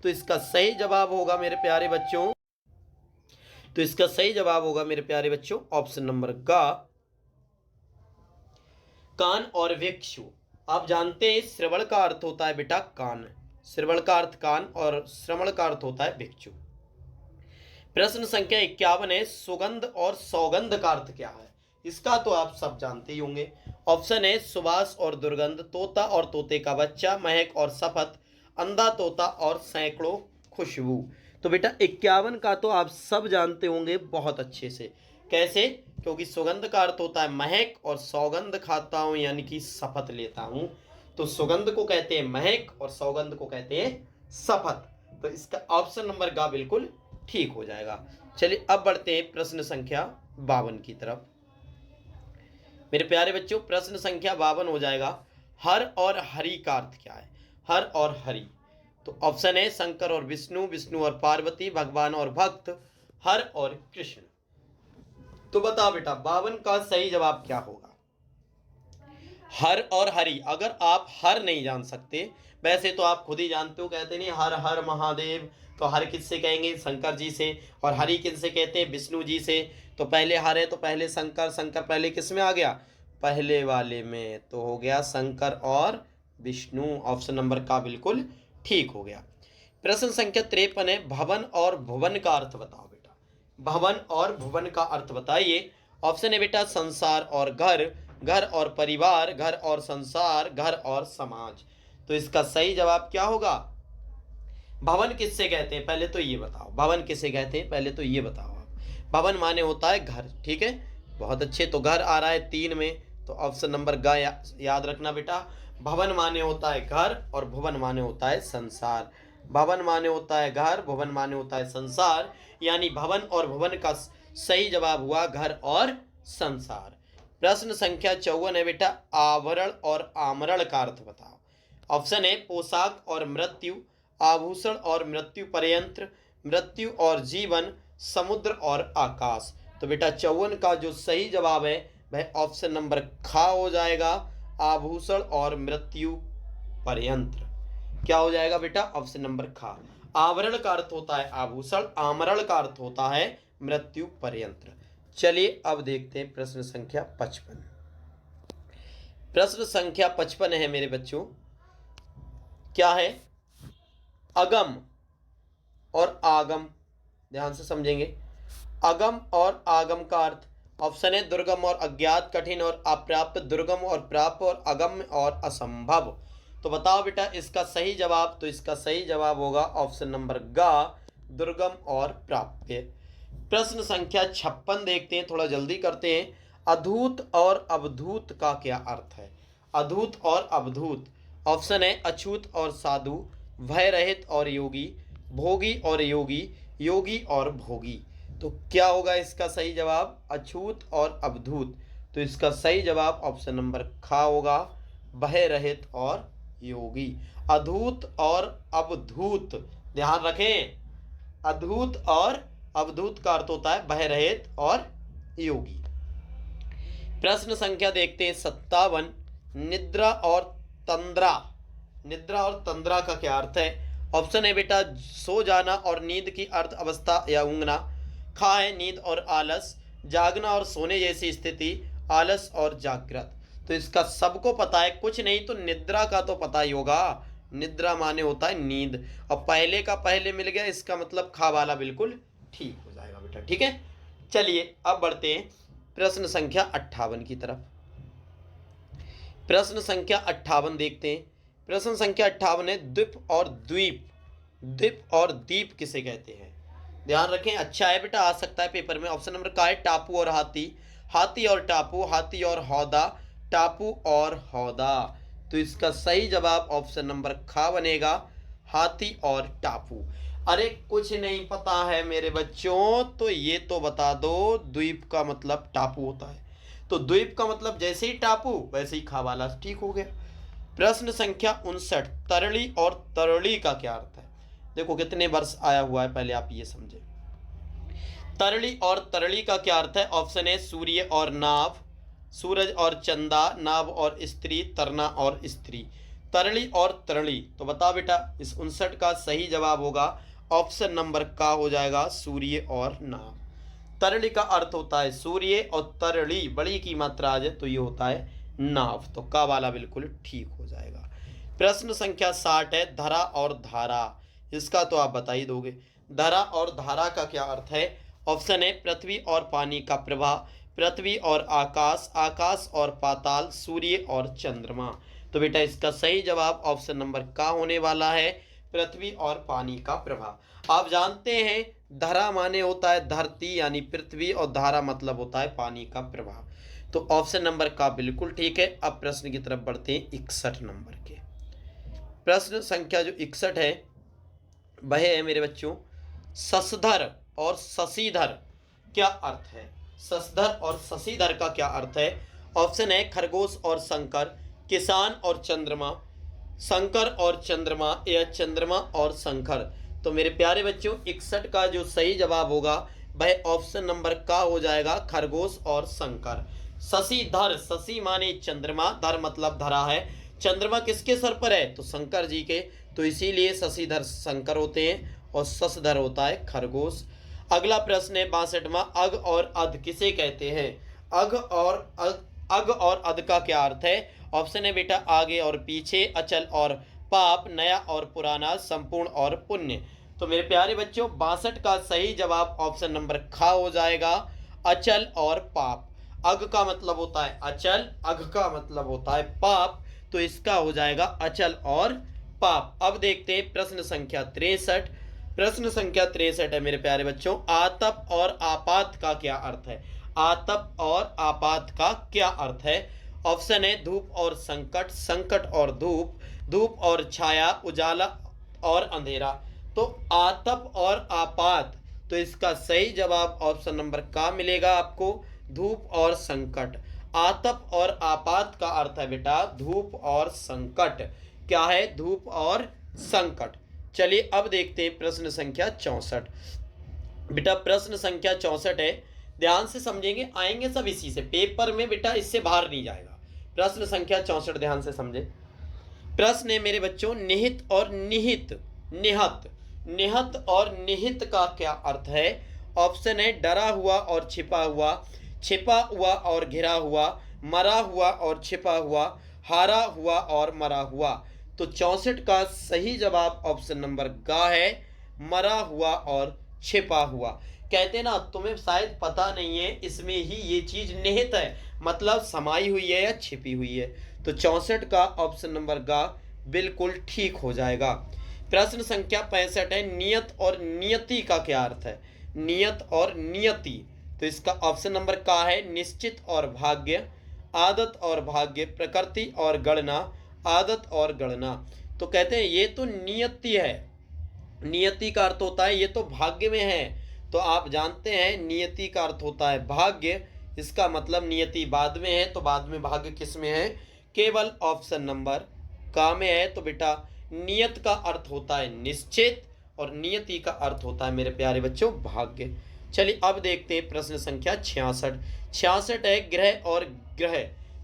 तो इसका सही जवाब होगा मेरे प्यारे बच्चों, तो इसका सही जवाब होगा मेरे प्यारे बच्चों ऑप्शन नंबर का, कान और भिक्षु। आप जानते हैं श्रवण का अर्थ होता है बेटा कान, श्रवण का अर्थ कान और श्रवण का अर्थ होता है भिक्षु। प्रश्न संख्या 51 है, सुगंध और सौगंध का अर्थ क्या है? इसका तो आप सब जानते ही होंगे। ऑप्शन है सुबास और दुर्गंध, तोता और तोते का बच्चा, महक और शपथ, अंधा तोता और सैकड़ों खुशबू। तो बेटा 51 का तो आप सब जानते होंगे बहुत अच्छे से। कैसे? क्योंकि सुगंध का अर्थ होता है महक और सौगंध खाता हूं यानी कि शपथ लेता हूं। तो सुगंध को कहते हैं महक और सौगंध को कहते हैं शपथ। तो इसका ऑप्शन नंबर गा बिल्कुल ठीक हो जाएगा। चलिए अब बढ़ते हैं प्रश्न संख्या 52 की तरफ। मेरे प्यारे बच्चों प्रश्न संख्या 52 हो जाएगा, हर और हरि का अर्थ क्या है? हर और हरि, तो ऑप्शन है शंकर और विष्णु, विष्णु और पार्वती, भगवान और भक्त, हर और कृष्ण। तो बताओ बेटा 52 का सही जवाब क्या होगा? हर और हरि। अगर आप हर नहीं जान सकते, वैसे तो आप खुद ही जानते हो, कहते नहीं हर हर महादेव, तो हर किससे कहेंगे? शंकर जी से। और हरि किससे कहते हैं? विष्णु जी से। तो पहले हर है तो पहले शंकर, शंकर पहले किस में आ गया? पहले वाले में, तो हो गया शंकर और विष्णु। ऑप्शन नंबर का बिल्कुल ठीक हो गया। प्रश्न संख्या 53 है, भवन और भुवन का अर्थ बताओ बेटा। भवन और भुवन का अर्थ बताइए। ऑप्शन है बेटा संसार और घर, घर और परिवार, घर और संसार, घर और समाज। तो इसका सही जवाब क्या होगा? भवन किससे कहते हैं पहले तो ये बताओ, भवन किसे कहते हैं पहले तो ये बताओ आप। भवन माने होता है घर, ठीक है, बहुत अच्छे। तो घर आ रहा है 3 में, तो ऑप्शन नंबर ग याद रखना बेटा। भवन माने होता है घर और भुवन माने होता है संसार। भवन माने होता है घर, भुवन माने होता है संसार, यानी भवन और भुवन का सही जवाब हुआ घर और संसार। प्रश्न संख्या 54 है बेटा, आवरण और आमरण का अर्थ बताओ। ऑप्शन है पोशाक और मृत्यु, आभूषण और मृत्यु पर्यंत, मृत्यु और जीवन, समुद्र और आकाश। तो बेटा 54 का जो सही जवाब है वह ऑप्शन नंबर खा हो जाएगा, आभूषण और मृत्यु पर्यंत। क्या हो जाएगा बेटा? ऑप्शन नंबर खा। आवरण का अर्थ होता है आभूषण, आमरण का अर्थ होता है मृत्यु पर्यंत। चलिए अब देखते हैं प्रश्न संख्या 55। प्रश्न संख्या 55 है मेरे बच्चों, क्या है? अगम और आगम, ध्यान से समझेंगे। अगम और आगम का अर्थ, ऑप्शन है दुर्गम और अज्ञात, कठिन और अप्राप्त, दुर्गम और प्राप्त, और अगम्य और असंभव। तो बताओ बेटा इसका सही जवाब। तो इसका सही जवाब होगा ऑप्शन नंबर गा, दुर्गम और प्राप्य। प्रश्न संख्या 56 देखते हैं, थोड़ा जल्दी करते हैं। अधूत और अवधूत का क्या अर्थ है? अधूत और अवधूत, ऑप्शन है अछूत और साधु, भय रहित और योगी, भोगी और योगी, योगी और भोगी। तो क्या होगा इसका सही जवाब? अछूत और अवधूत। तो इसका सही जवाब ऑप्शन नंबर खा होगा, भय रहित और योगी। अधूत और अवधूत, ध्यान रखें, अधूत और अवधूत का अर्थ होता है भय रहित और योगी। प्रश्न संख्या देखते हैं 57, निद्रा और तंद्रा। निद्रा और तंद्रा का क्या अर्थ है? ऑप्शन है बेटा सो जाना और नींद की अर्थ अवस्था या ऊँघना, खा है नींद और आलस, जागना और सोने जैसी स्थिति, आलस और जागृत। तो इसका सबको पता है, कुछ नहीं तो निद्रा का तो पता ही होगा। निद्रा माने होता है नींद, और पहले का पहले मिल गया, इसका मतलब खा वाला बिल्कुल ठीक हो जाएगा बेटा। ठीक है, चलिए अब बढ़ते हैं प्रश्न संख्या 58 की तरफ। प्रश्न संख्या 58 देखते हैं। प्रश्न संख्या 58 है द्वीप और द्वीप। द्वीप और द्वीप किसे कहते हैं? ध्यान रखें, अच्छा है बेटा, आ सकता है पेपर में। ऑप्शन नंबर का है टापू और हाथी, हाथी और टापू, हाथी और हौदा, टापू और हौदा। तो इसका सही जवाब ऑप्शन नंबर खा बनेगा, हाथी और टापू। अरे कुछ नहीं पता है मेरे बच्चों तो ये तो बता दो, द्वीप का मतलब टापू होता है। तो द्वीप का मतलब जैसे ही टापू वैसे ही खावाला, ठीक हो गया। प्रश्न संख्या 59, तरली और तरली का क्या अर्थ है? देखो कितने वर्ष आया हुआ है, पहले आप ये समझे। तरली और तरली का क्या अर्थ है? ऑप्शन ए सूर्य और नाव, सूरज और चंदा, नाव और स्त्री, तरना और स्त्री। तरली और तरली, तो बताओ बेटा, इस 59 का सही जवाब होगा ऑप्शन नंबर का हो जाएगा सूर्य और नाव। तरली का अर्थ होता है सूर्य, और तरली बड़ी की मात्रा आ जाए तो ये होता है नाव। तो का वाला बिल्कुल ठीक हो जाएगा। प्रश्न संख्या 60 है धरा और धारा। इसका तो आप बता ही दोगे। धरा और धारा का क्या अर्थ है? ऑप्शन है पृथ्वी और पानी का प्रवाह, पृथ्वी और आकाश, आकाश और पाताल, सूर्य और चंद्रमा। तो बेटा इसका सही जवाब ऑप्शन नंबर का होने वाला है पृथ्वी और पानी का प्रवाह। आप जानते हैं धरा माने होता है धरती यानी पृथ्वी, और धारा मतलब होता है पानी का प्रवाह। तो ऑप्शन नंबर का बिल्कुल ठीक है। अब प्रश्न की तरफ बढ़ते हैं 61 नंबर के। प्रश्न संख्या जो 61 है वह है मेरे बच्चों शशधर और शशिधर क्या अर्थ है? शशधर और शशिधर का क्या अर्थ है? ऑप्शन है खरगोश और शंकर, किसान और चंद्रमा, शंकर और चंद्रमा, या चंद्रमा और शंकर। तो मेरे प्यारे बच्चों 61 का जो सही जवाब होगा वह ऑप्शन नंबर का हो जाएगा खरगोश और शंकर। शशिधर, शशि माने चंद्रमा, धर मतलब धरा है, चंद्रमा किसके सर पर है? तो शंकर जी के, तो इसीलिए शशिधर शंकर होते हैं, और शशधर होता है खरगोश। अगला प्रश्न है 62वां, अग और अध किसे कहते हैं? अग और अध का क्या अर्थ है? ऑप्शन है बेटा आगे और पीछे, अचल और पाप, नया और पुराना, संपूर्ण और पुण्य। तो मेरे प्यारे बच्चों 62 का सही जवाब ऑप्शन नंबर खा हो जाएगा, अचल और पाप। अग का मतलब होता है अचल, अग का मतलब होता है पाप, तो इसका हो जाएगा अचल और पाप। अब देखते हैं प्रश्न संख्या 63। प्रश्न संख्या 63 है मेरे प्यारे बच्चों आतप और आपात का क्या अर्थ है? आतप और आपात का क्या अर्थ है? ऑप्शन है धूप और संकट, संकट और धूप, धूप और छाया, उजाला और अंधेरा। तो आतप और आपात, तो इसका सही जवाब ऑप्शन नंबर का मिलेगा आपको, धूप और संकट। आतप और आपात का अर्थ है बेटा धूप और संकट। क्या है? धूप और संकट। चलिए अब देखते हैं प्रश्न संख्या 64। बेटा प्रश्न संख्या 64 है, ध्यान से समझेंगे, आएंगे सब इसी से पेपर में बेटा, इससे बाहर नहीं जाएगा। प्रश्न संख्या 64 ध्यान से समझे। प्रश्न है मेरे बच्चों निहित और निहित, निहत, निहत और निहित का क्या अर्थ है? ऑप्शन है डरा हुआ और छिपा हुआ, छिपा हुआ और घिरा हुआ, मरा हुआ और छिपा हुआ, हारा हुआ और मरा हुआ। तो 64 का सही जवाब ऑप्शन नंबर गा है, मरा हुआ और छिपा हुआ। कहते ना तुम्हें शायद पता नहीं है, इसमें ही ये चीज निहित है, मतलब समाई हुई है या छिपी हुई है। तो 64 का ऑप्शन नंबर गा बिल्कुल ठीक हो जाएगा। प्रश्न संख्या 65 है नियत और नियति का क्या अर्थ है? नियत और नियति, तो इसका ऑप्शन नंबर का है निश्चित और भाग्य, आदत और भाग्य, प्रकृति और गणना, आदत और गणना। तो कहते हैं ये तो नियति है, नियति का अर्थ होता है ये तो भाग्य में है। तो आप जानते हैं नियति का अर्थ होता है भाग्य, इसका मतलब नियति बाद में है, तो बाद में भाग्य किस में है? केवल ऑप्शन नंबर का में है। तो बेटा नियत का अर्थ होता है निश्चित, और नियति का अर्थ होता है मेरे प्यारे बच्चों भाग्य। चलिए अब देखते हैं प्रश्न संख्या 66। 66 है ग्रह और ग्रह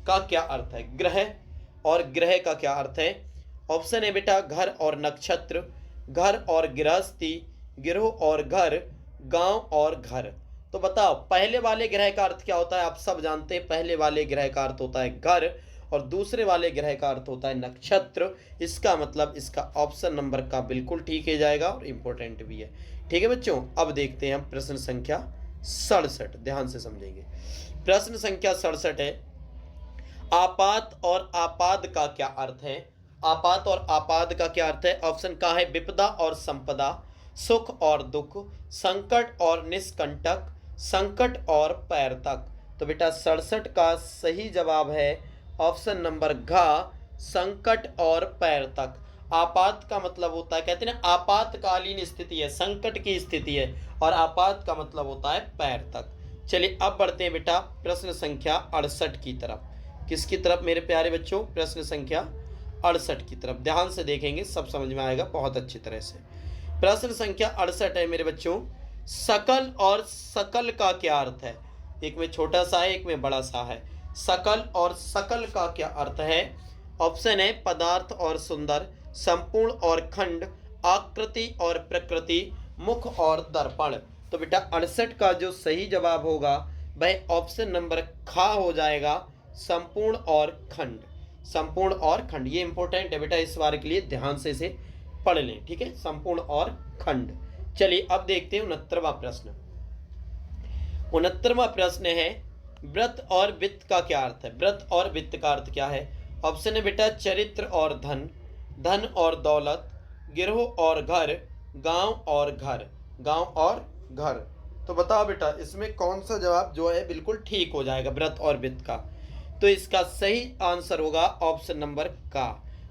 का क्या अर्थ है? ग्रह और ग्रह का क्या अर्थ है? ऑप्शन है बेटा घर और नक्षत्र, घर और गृहस्थी, गिरोह और घर, गांव और घर। तो बताओ पहले वाले ग्रह का अर्थ क्या होता है, आप सब जानते हैं। पहले वाले ग्रह का अर्थ होता है घर और दूसरे वाले ग्रह का अर्थ होता है नक्षत्र। इसका मतलब इसका ऑप्शन नंबर का बिल्कुल ठीक है जाएगा और इम्पोर्टेंट भी है। ठीक है बच्चों, अब देखते हैं हम प्रश्न संख्या 67, ध्यान से समझेंगे। प्रश्न संख्या 67 है, आपात और आपाद का क्या अर्थ है। आपात और आपाद का क्या अर्थ है। ऑप्शन का है विपदा और संपदा, सुख और दुख, संकट और निष्कंटक, संकट और पैर तक। तो बेटा 67 का सही जवाब है ऑप्शन नंबर घ, संकट और पैर तक। आपात का मतलब होता है, कहते हैं ना आपातकालीन स्थिति है, संकट की स्थिति है, और आपात का मतलब होता है पैर तक। चलिए अब बढ़ते हैं बेटा प्रश्न संख्या 68 की तरफ। किसकी तरफ मेरे प्यारे बच्चों, प्रश्न संख्या 68 की तरफ। ध्यान से देखेंगे सब समझ में आएगा बहुत अच्छी तरह से। प्रश्न संख्या 68 है मेरे बच्चों, सकल और सकल का क्या अर्थ है। एक में छोटा सा है, एक में बड़ा सा है। सकल और सकल का क्या अर्थ है। ऑप्शन है पदार्थ और सुंदर, संपूर्ण और खंड, आकृति और प्रकृति, मुख और दर्पण। तो बेटा 68 का जो सही जवाब होगा वह ऑप्शन नंबर ख हो जाएगा, संपूर्ण और खंड। संपूर्ण और खंड ये इंपॉर्टेंट है बेटा, इस बार के लिए ध्यान से इसे पढ़ लें। ठीक है, संपूर्ण और खंड। चलिए अब देखते हैं 69वां प्रश्न। 69वां प्रश्न है, व्रत और वित्त का क्या अर्थ है। व्रत और वित्त का अर्थ क्या है। ऑप्शन है बेटा चरित्र और धन, धन और दौलत, गिरोह और घर, गांव और घर। गांव और घर। तो बताओ बेटा इसमें कौन सा जवाब जो है बिल्कुल ठीक हो जाएगा व्रत और वित्त का। तो इसका सही आंसर होगा ऑप्शन नंबर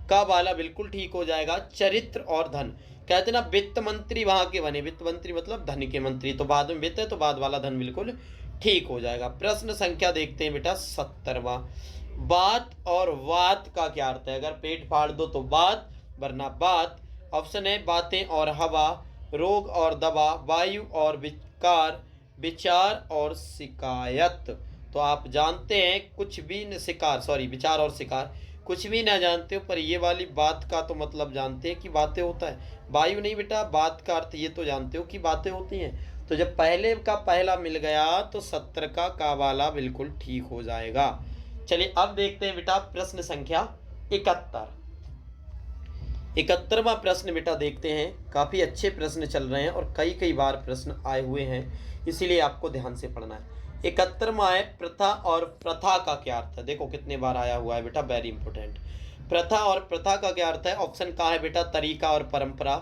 का वाला बिल्कुल ठीक हो जाएगा, चरित्र और धन। कहते ना वित्त मंत्री वहां के बने, वित्त मंत्री मतलब धन के मंत्री, तो बाद में वित्त है तो बाद वाला धन बिल्कुल ठीक हो जाएगा। प्रश्न संख्या देखते हैं बेटा 70वां, बात और वात का क्या अर्थ है। अगर पेट फाड़ दो तो बात वरना बात। ऑप्शन है बातें और हवा, रोग और दवा, वायु और विकार, विचार और शिकायत। तो आप जानते हैं कुछ भी न शिकार, सॉरी विचार और शिकार कुछ भी ना जानते हो, पर ये वाली बात का तो मतलब जानते हैं कि बातें होता है। वायु नहीं बेटा, बात का अर्थ ये तो जानते हो कि बातें होती हैं। तो जब पहले का पहला मिल गया तो 70 का वाला बिल्कुल ठीक हो जाएगा। चलिए अब देखते हैं बेटा प्रश्न संख्या 71। 71वां प्रश्न बेटा देखते हैं। काफी अच्छे प्रश्न चल रहे हैं और कई बार प्रश्न आए हुए हैं, इसीलिए आपको ध्यान से पढ़ना है। 71वां है, प्रथा और प्रथा का क्या अर्थ है। देखो कितने बार आया हुआ है बेटा, वेरी इंपॉर्टेंट। प्रथा और प्रथा का क्या अर्थ है। ऑप्शन का है बेटा तरीका और परंपरा,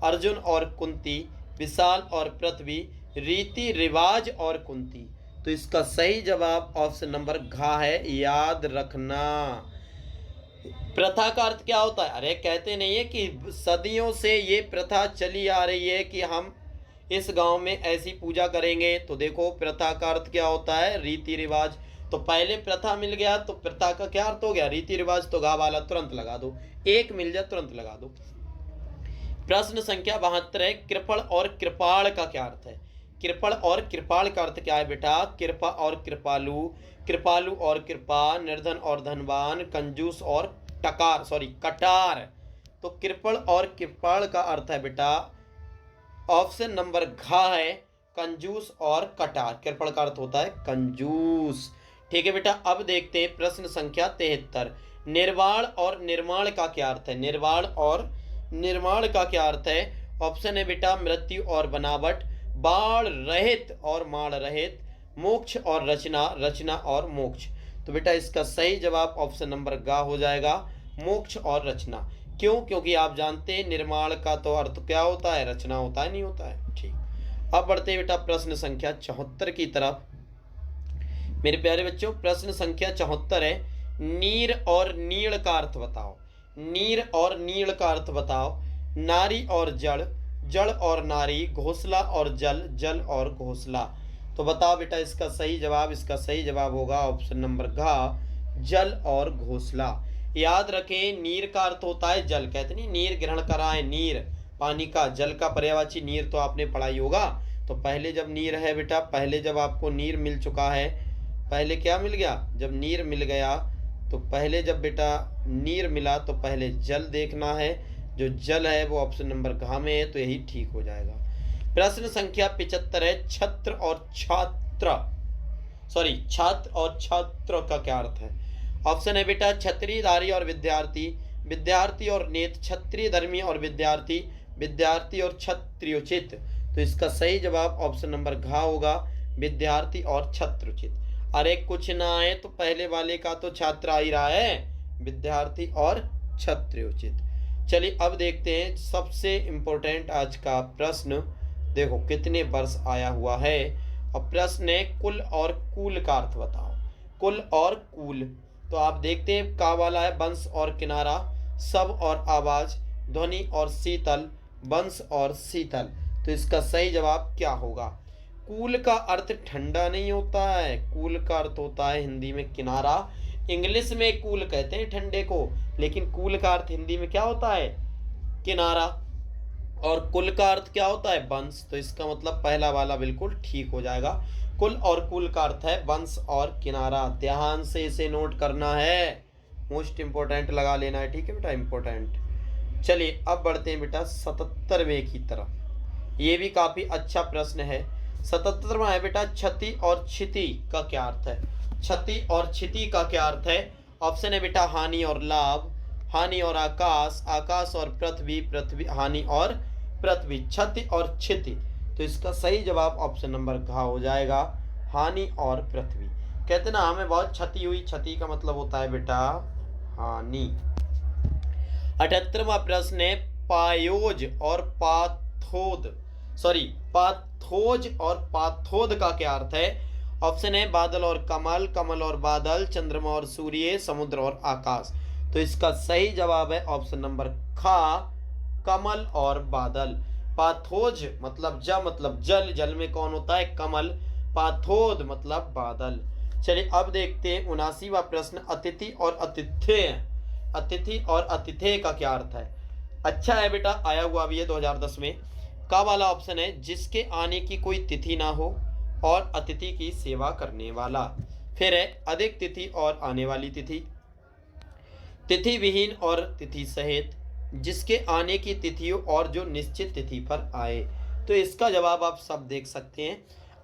अर्जुन और कुंती, विशाल और पृथ्वी, रीति रिवाज और कुंती। तो इसका सही जवाब ऑप्शन नंबर घ है, याद रखना। प्रथा का अर्थ क्या होता है। अरे कहते नहीं है कि सदियों से ये प्रथा चली आ रही है कि हम इस गांव में ऐसी पूजा करेंगे। तो देखो प्रथा का अर्थ क्या होता है, रीति रिवाज। तो पहले प्रथा मिल गया तो प्रथा का क्या अर्थ हो गया, रीति रिवाज। तो गा वाला तुरंत लगा दो, एक मिल जाए तुरंत लगा दो। प्रश्न संख्या 72 है, कृपण और कृपाल का क्या अर्थ है। कृपण और कृपाल का अर्थ क्या है बेटा, कृपा और कृपालु, कृपालु और कृपा, निर्धन और धनवान, कंजूस और टकार सॉरी कटार। तो कृपण और कृपाल का अर्थ है बेटा ऑप्शन नंबर घ है, कंजूस और कटार। कृपण का अर्थ होता है कंजूस। ठीक है बेटा, अब देखते हैं प्रश्न संख्या 73, निर्वाण और निर्माण का क्या अर्थ है। निर्वाण और निर्माण का क्या अर्थ है। ऑप्शन है बेटा मृत्यु और बनावट, बाढ़ रहित और माण रहित, मोक्ष और रचना, रचना और मोक्ष। तो बेटा इसका सही जवाब ऑप्शन नंबर ग हो जाएगा, मोक्ष और रचना। क्यों, क्योंकि आप जानते हैं निर्माण का तो अर्थ क्या होता है, रचना होता है, नहीं होता है। ठीक, अब बढ़ते हैं बेटा प्रश्न संख्या 74 की तरफ। मेरे प्यारे बच्चों प्रश्न संख्या 74 है, नीर और नील का अर्थ बताओ। नीर और नील का अर्थ बताओ। नारी और जड़, जड़ और नारी, घोंसला और जल, जल और घोंसला। तो बताओ बेटा इसका सही जवाब, इसका सही जवाब होगा ऑप्शन नंबर घ, जल और घोंसला। याद रखें नीर का अर्थ होता है जल, कहते नहीं नीर ग्रहण कराए, नीर पानी का, जल का पर्यायवाची नीर तो आपने पढ़ाई होगा। तो पहले जब नीर है बेटा, पहले जब आपको नीर मिल चुका है, पहले क्या मिल गया, जब नीर मिल गया तो पहले जब बेटा नीर मिला तो पहले जल देखना है। जो जल है वो ऑप्शन नंबर घ में है, तो यही ठीक हो जाएगा। प्रश्न संख्या 75 है, छत्र और छात्र, सॉरी छात्र और छात्र का क्या अर्थ है? ऑप्शन है बेटा छत्रीधारी और विद्यार्थी, विद्यार्थी और नेत, क्षत्रिय धर्मी और विद्यार्थी, विद्यार्थी और क्षत्रियोचित। तो इसका सही जवाब ऑप्शन नंबर घ होगा, विद्यार्थी और छत्रोचित। अरे कुछ ना आए तो पहले वाले का तो छात्र आ ही रहा है, विद्यार्थी और क्षत्रियोचित। चलिए अब देखते हैं सबसे इंपॉर्टेंट आज का प्रश्न। देखो कितने वर्ष आया हुआ है, और प्रश्न है कुल और कूल का अर्थ बताओ। कुल और कूल, तो आप देखते हैं का वाला है वंश और किनारा, सब और आवाज, ध्वनि और शीतल, वंश और शीतल। तो इसका सही जवाब क्या होगा? कूल का अर्थ ठंडा नहीं होता है, कूल का अर्थ होता है हिंदी में किनारा। इंग्लिश में कूल कहते हैं ठंडे को, लेकिन कूल का अर्थ हिंदी में क्या होता है? किनारा। और कुल का अर्थ क्या होता है? वंश। तो इसका मतलब पहला वाला बिल्कुल ठीक हो जाएगा। कुल और कुल का अर्थ है वंश और किनारा। ध्यान से इसे नोट करना है, मोस्ट इंपोर्टेंट लगा लेना है, ठीक है बेटा, इंपोर्टेंट। चलिए अब बढ़ते हैं बेटा 77वें की तरफ। ये भी काफी अच्छा प्रश्न है। 77वां है बेटा क्षति और क्षिति का क्या अर्थ है? क्षति और क्षिति का क्या अर्थ है? ऑप्शन है बेटा हानि और लाभ, हानि और आकाश, आकाश और पृथ्वी, पृथ्वी हानि और पृथ्वी, क्षति और क्षिति। तो इसका सही जवाब ऑप्शन नंबर घ हो जाएगा, हानि और पृथ्वी। कहते ना हमें बहुत क्षति हुई, क्षति का मतलब होता है बेटा हानि। 78वां प्रश्न है पायोज और पाथोद, सॉरी पाथोज और पाथोद का क्या अर्थ है? ऑप्शन है बादल और कमल, कमल और बादल, चंद्रमा और सूर्य, समुद्र और आकाश। तो इसका सही जवाब है ऑप्शन नंबर ख, कमल और बादल। पाथोज मतलब मतलब जल, जल में कौन होता है? कमल। पाथोद मतलब बादल। चलिए अब देखते हैं 79वां प्रश्न अतिथि और अतिथ्य। अतिथि और अतिथ्य का क्या अर्थ है? अच्छा है बेटा, आया हुआ भी है 2010 में। का वाला ऑप्शन है जिसके आने की कोई तिथि ना हो और अतिथि की सेवा करने वाला। फिर है अधिक तिथि और आने वाली तिथि, तिथि विहीन और तिथि सहित, जिसके आने की तिथि हो और जो निश्चित तिथि पर आए। तो इसका जवाब आप सब देख सकते हैं।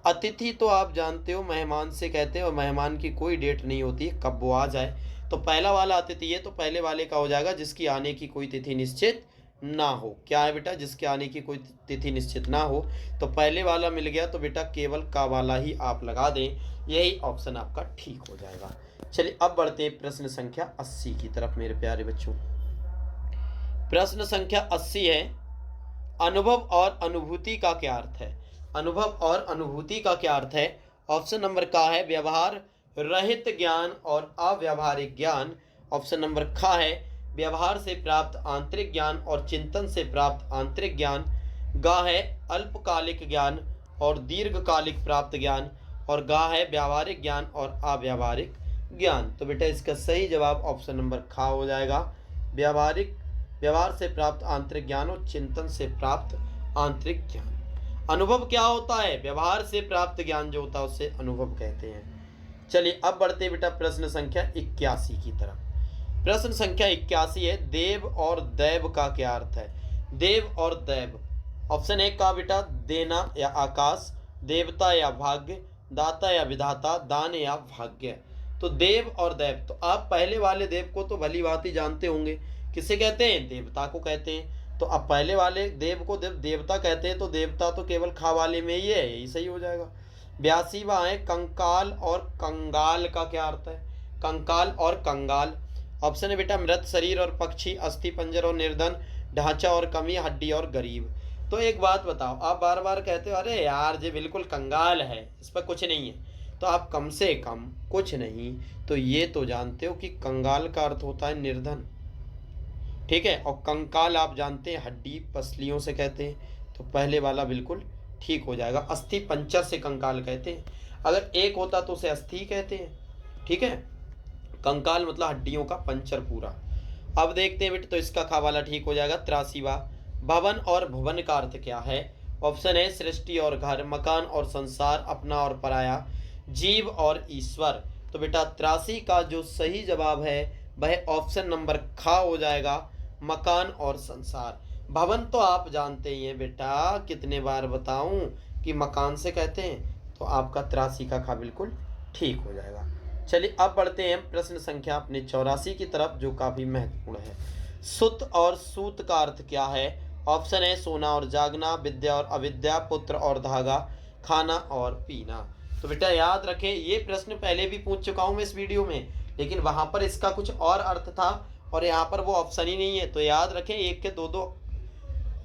अतिथि तो आप जानते हो मेहमान से कहते हैं, और मेहमान की कोई डेट नहीं होती है कब वो आ जाए। तो पहला वाला अतिथि है, तो पहले वाले का हो जाएगा जिसकी आने की कोई तिथि निश्चित ना हो। क्या है बेटा? जिसके आने की कोई तिथि निश्चित ना हो। तो पहले वाला मिल गया, तो बेटा केवल का वाला ही आप लगा दें, यही ऑप्शन आपका ठीक हो जाएगा। चलिए अब बढ़ते हैं प्रश्न संख्या 80 की तरफ मेरे प्यारे बच्चों। प्रश्न संख्या 80 है अनुभव और अनुभूति का क्या अर्थ है? अनुभव और अनुभूति का क्या अर्थ है? ऑप्शन नंबर का है व्यवहार रहित ज्ञान और अव्यावहारिक ज्ञान। ऑप्शन नंबर ख है व्यवहार से प्राप्त आंतरिक ज्ञान और चिंतन से प्राप्त आंतरिक ज्ञान। गा है अल्पकालिक ज्ञान और दीर्घकालिक प्राप्त ज्ञान। और गा है व्यावहारिक ज्ञान और अव्यावहारिक ज्ञान। तो बेटा इसका सही जवाब ऑप्शन नंबर ख हो जाएगा, व्यवहार से प्राप्त आंतरिक ज्ञान और चिंतन से प्राप्त आंतरिक ज्ञान। अनुभव क्या होता है? व्यवहार से प्राप्त ज्ञान जो होता है उसे अनुभव कहते हैं। चलिए अब बढ़ते बेटा प्रश्न संख्या 81 की तरफ। प्रश्न संख्या 81 है देव और दैव का क्या अर्थ है? देव और दैव, ऑप्शन ए का बेटा देना या आकाश, देवता या भाग्य, दाता या विधाता, दान या भाग्य। तो देव और दैव, तो आप पहले वाले देव को तो भली भांति जानते होंगे, किसे कहते हैं? देवता को कहते हैं। तो अब पहले वाले देव को देवता कहते हैं, तो देवता तो केवल खा वाले में ही है, यही सही हो जाएगा। 82वां है कंकाल और कंगाल का क्या अर्थ है? कंकाल और कंगाल, ऑप्शन है बेटा मृत शरीर और पक्षी, अस्थि पंजर और निर्धन, ढांचा और कमी, हड्डी और गरीब। तो एक बात बताओ, आप बार बार कहते हो अरे यार ये बिल्कुल कंगाल है, इस पर कुछ नहीं है, तो आप कम से कम कुछ नहीं तो ये तो जानते हो कि कंगाल का अर्थ होता है निर्धन, ठीक है। और कंकाल आप जानते हैं हड्डी पसलियों से कहते हैं, तो पहले वाला बिल्कुल ठीक हो जाएगा। अस्थि पंचर से कंकाल कहते हैं, अगर एक होता तो उसे अस्थि कहते हैं, ठीक है। कंकाल मतलब हड्डियों का पंचर पूरा। अब देखते हैं बेटे, तो इसका खा वाला ठीक हो जाएगा। 83वां भवन और भुवन का अर्थ क्या है? ऑप्शन है सृष्टि और घर, मकान और संसार, अपना और पराया, जीव और ईश्वर। तो बेटा 83 का जो सही जवाब है वह ऑप्शन नंबर ख हो जाएगा, मकान और संसार। भवन तो आप जानते ही हैं बेटा, कितने बार बताऊं कि मकान से कहते हैं, तो आपका 83 का खा बिल्कुल ठीक हो जाएगा। चलिए अब बढ़ते हैं प्रश्न संख्या अपने 84 की तरफ, जो काफी महत्वपूर्ण है। सुत और सूत का अर्थ क्या है? ऑप्शन है सोना और जागना, विद्या और अविद्या, पुत्र और धागा, खाना और पीना। तो बेटा याद रखें, ये प्रश्न पहले भी पूछ चुका हूं मैं इस वीडियो में, लेकिन वहां पर इसका कुछ और अर्थ था और यहाँ पर वो ऑप्शन ही नहीं है। तो याद रखें, एक के दो दो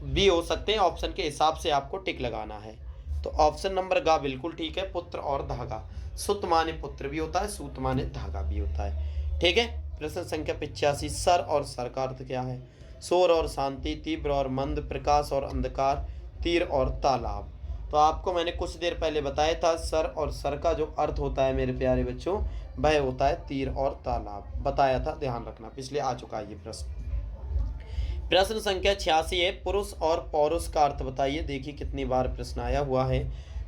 भी हो सकते हैं, ऑप्शन के हिसाब से आपको टिक लगाना है। तो ऑप्शन नंबर गा बिल्कुल ठीक है, पुत्र और धागा। सुत माने पुत्र भी होता है, सूत माने धागा भी होता है। ठीक है। प्रश्न संख्या 85, सर और सर का अर्थ क्या है? शोर और शांति, तीव्र और मंद, प्रकाश और अंधकार, तीर और तालाब। तो आपको मैंने कुछ देर पहले बताया था, सर और सर का जो अर्थ होता है मेरे प्यारे बच्चों, वह होता है तीर और तालाब। बताया था, ध्यान रखना, पिछले आ चुका है ये प्रश्न। प्रश्न संख्या 86 है, पुरुष और पौरुष का अर्थ बताइए। देखिए कितनी बार प्रश्न आया हुआ है।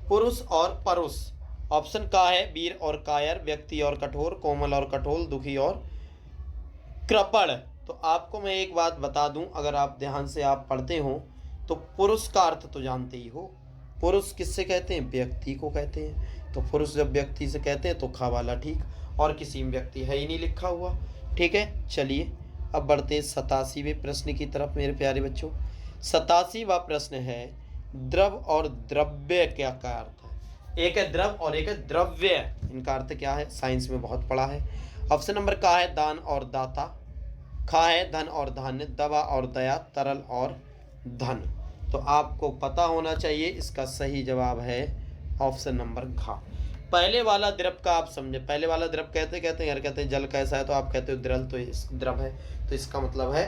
पुरुष और परुष, ऑप्शन का है वीर और कायर, व्यक्ति और कठोर, कोमल और कठोर, दुखी और कृपण। तो आपको मैं एक बात बता दूं, अगर आप ध्यान से आप पढ़ते हो तो पुरुष का अर्थ तो जानते ही हो। पुरुष किससे कहते हैं? व्यक्ति को कहते हैं। तो पुरुष जब व्यक्ति से कहते हैं तो खा वाला ठीक, और किसी में व्यक्ति है ही नहीं लिखा हुआ। ठीक है। चलिए अब बढ़ते 87वें प्रश्न की तरफ मेरे प्यारे बच्चों। 87वां प्रश्न है, द्रव और द्रव्य क्या का अर्थ है? एक है द्रव और एक है द्रव्य, इनका अर्थ क्या है? साइंस में बहुत पढ़ा है। ऑप्शन नंबर का है दान और दाता, खा है धन और धान्य, दवा और दया, तरल और धन। तो आपको पता होना चाहिए, इसका सही जवाब है ऑप्शन नंबर घ। पहले वाला द्रव का आप समझे, पहले वाला द्रव कहते कहते हैं यार, कहते हैं जल कैसा है, तो आप कहते हो द्रल, तो इस द्रव है, तो इसका मतलब है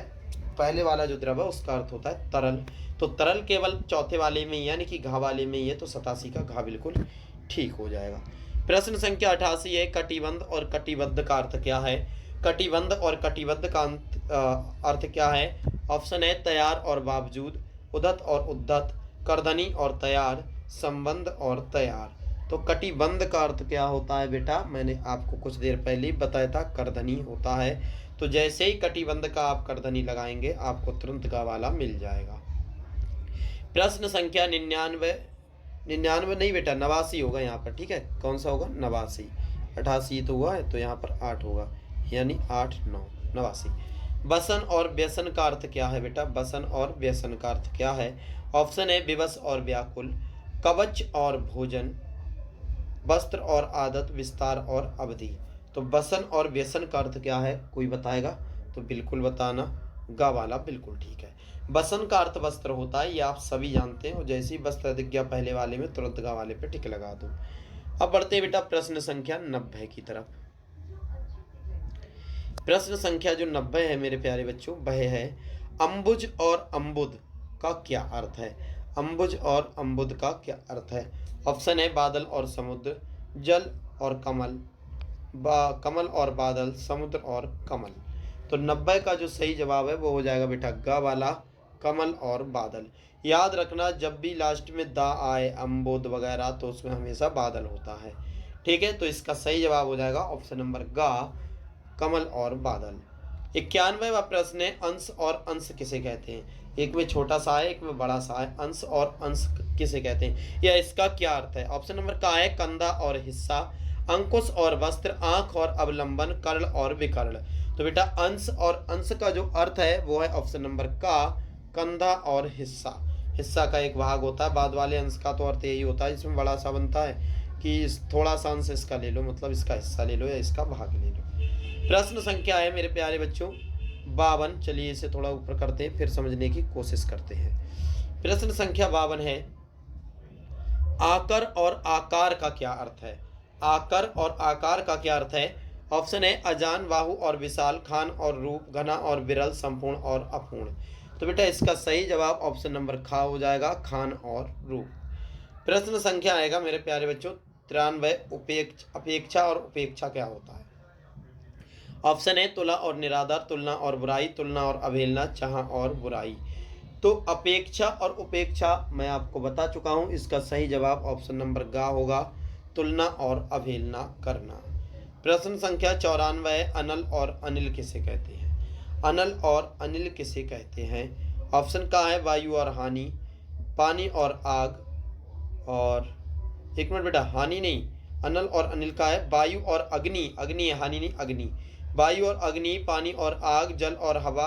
पहले वाला जो द्रव है उसका अर्थ होता है तरल। तो तरल केवल चौथे वाले में यानी कि घा वाले में ही है, तो 87 का घा बिल्कुल ठीक हो जाएगा। प्रश्न संख्या 88 है, कटिबंध और कटिबद्ध का अर्थ क्या है? कटिबंध और कटिबद्ध का अर्थ क्या है? ऑप्शन है तैयार और बावजूद, उदत और उद्दत, करधनी और तैयार, संबंध और तैयार। तो कटिबंध का अर्थ क्या होता है बेटा? मैंने आपको कुछ देर पहले ही बताया था, करधनी होता है। तो जैसे ही कटिबंध का आप करधनी लगाएंगे, आपको तुरंत गा वाला मिल जाएगा। प्रश्न संख्या 99, 99 नहीं बेटा, 89 होगा यहाँ पर। ठीक है, कौन सा होगा? 89। 88 तो हुआ है, तो यहाँ पर 8 होगा, यानी 8 9 89। बसन और व्यसन का अर्थ क्या है बेटा? बसन और व्यसन का अर्थ क्या है? ऑप्शन है विवश और व्याकुल, कवच और भोजन, वस्त्र और आदत, विस्तार और अवधि। तो बसन और व्यसन का अर्थ क्या है? कोई बताएगा तो बिल्कुल बताना। गा वाला बिल्कुल ठीक है। बसन का अर्थ वस्त्र होता है, ये आप सभी जानते हैं, और जैसे ही वस्त्र दिख गया पहले वाले में, तुरंत गा वाले पे टिक लगा दो। अब बढ़ते बेटा प्रश्न संख्या 90 की तरफ। प्रश्न संख्या जो 90 है मेरे प्यारे बच्चों, वह है अम्बुज और अम्बुद का क्या अर्थ है? अम्बुज और अम्बुद का क्या अर्थ है? ऑप्शन है बादल और समुद्र, जल और कमल, कमल और बादल, समुद्र और कमल। तो 90 का जो सही जवाब है वो हो जाएगा बेटा ग वाला, कमल और बादल। याद रखना, जब भी लास्ट में दा आए, अम्बुद वगैरह, तो उसमें हमेशा बादल होता है। ठीक है, तो इसका सही जवाब हो जाएगा ऑप्शन नंबर ग, कमल और बादल। 91वां प्रश्न है, अंश और अंश किसे कहते हैं? एक में छोटा सा है, एक में बड़ा सा है, अंश और अंश किसे कहते हैं, या इसका क्या अर्थ है? ऑप्शन नंबर का है कंधा और हिस्सा, अंकुश और वस्त्र, आंख और अवलंबन, कर्ण और विकर्ण। तो बेटा अंश और अंश का जो अर्थ है वो है ऑप्शन नंबर का, कंधा और हिस्सा। हिस्सा का एक भाग होता है, बाद वाले अंश का तो अर्थ यही होता है, इसमें बड़ा सा बनता है कि थोड़ा सा अंश इसका ले लो, मतलब इसका हिस्सा ले लो या इसका भाग ले लो। प्रश्न संख्या है मेरे प्यारे बच्चों 52। चलिए इसे थोड़ा ऊपर करते हैं, फिर समझने की कोशिश करते हैं। प्रश्न संख्या 52 है, आकर और आकार का क्या अर्थ है? आकर और आकार का क्या अर्थ है? ऑप्शन है अजान, बाहु और विशाल, खान और रूप, घना और विरल, संपूर्ण और अपूर्ण। तो बेटा इसका सही जवाब ऑप्शन नंबर खा हो जाएगा, खान और रूप। प्रश्न संख्या आएगा मेरे प्यारे बच्चों 93, अपेक्षा और उपेक्षा क्या होता है? ऑप्शन है तुला और निरादर, तुलना और बुराई, तुलना और अवहेलना, चाह और बुराई। तो अपेक्षा और उपेक्षा मैं आपको बता चुका हूं, इसका सही जवाब ऑप्शन नंबर गा होगा, तुलना और अवहेलना करना। प्रश्न संख्या 94, अनल और अनिल किसे कहते हैं? अनल और अनिल किसे कहते हैं? ऑप्शन का है वायु और हानि, पानी और आग, और एक मिनट बेटा, हानि नहीं, अनल और अनिल का है वायु और अग्नि, अग्नि है, हानि नहीं अग्नि, वायु और अग्नि, पानी और आग, जल और हवा,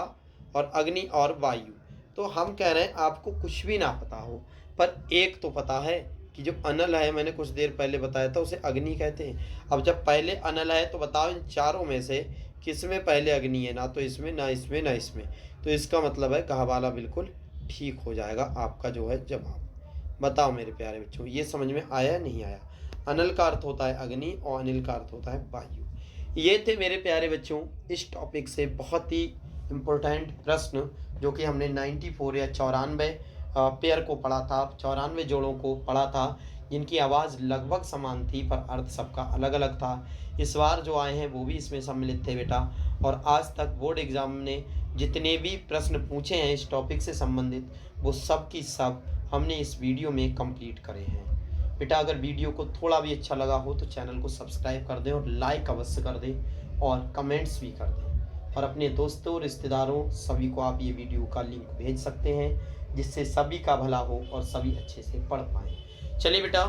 और अग्नि और वायु। तो हम कह रहे हैं आपको कुछ भी ना पता हो, पर एक तो पता है कि जो अनल है, मैंने कुछ देर पहले बताया था, उसे अग्नि कहते हैं। अब जब पहले अनल है तो बताओ इन चारों में से किस में पहले अग्नि है? ना तो इसमें, ना इसमें, ना इसमें। तो इसका मतलब है कहा वाला बिल्कुल ठीक हो जाएगा आपका जो है जवाब। बताओ मेरे प्यारे बच्चों, ये समझ में आया नहीं आया? अनल का अर्थ होता है अग्नि और अनिल का अर्थ होता है वायु। ये थे मेरे प्यारे बच्चों इस टॉपिक से बहुत ही इम्पोर्टेंट प्रश्न, जो कि हमने 94 या 94 पेयर को पढ़ा था, 94 जोड़ों को पढ़ा था, जिनकी आवाज़ लगभग समान थी पर अर्थ सबका अलग अलग था। इस बार जो आए हैं वो भी इसमें सम्मिलित थे बेटा। और आज तक बोर्ड एग्जाम ने जितने भी प्रश्न पूछे हैं इस टॉपिक से संबंधित, वो सब की सब हमने इस वीडियो में कंप्लीट करे हैं बेटा। अगर वीडियो को थोड़ा भी अच्छा लगा हो तो चैनल को सब्सक्राइब कर दें और लाइक अवश्य कर दें और कमेंट्स भी कर दें, और अपने दोस्तों रिश्तेदारों सभी को आप ये वीडियो का लिंक भेज सकते हैं, जिससे सभी का भला हो और सभी अच्छे से पढ़ पाएँ। चलिए बेटा,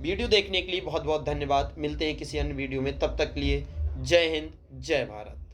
वीडियो देखने के लिए बहुत बहुत धन्यवाद। मिलते हैं किसी अन्य वीडियो में, तब तक के लिए जय हिंद, जय भारत।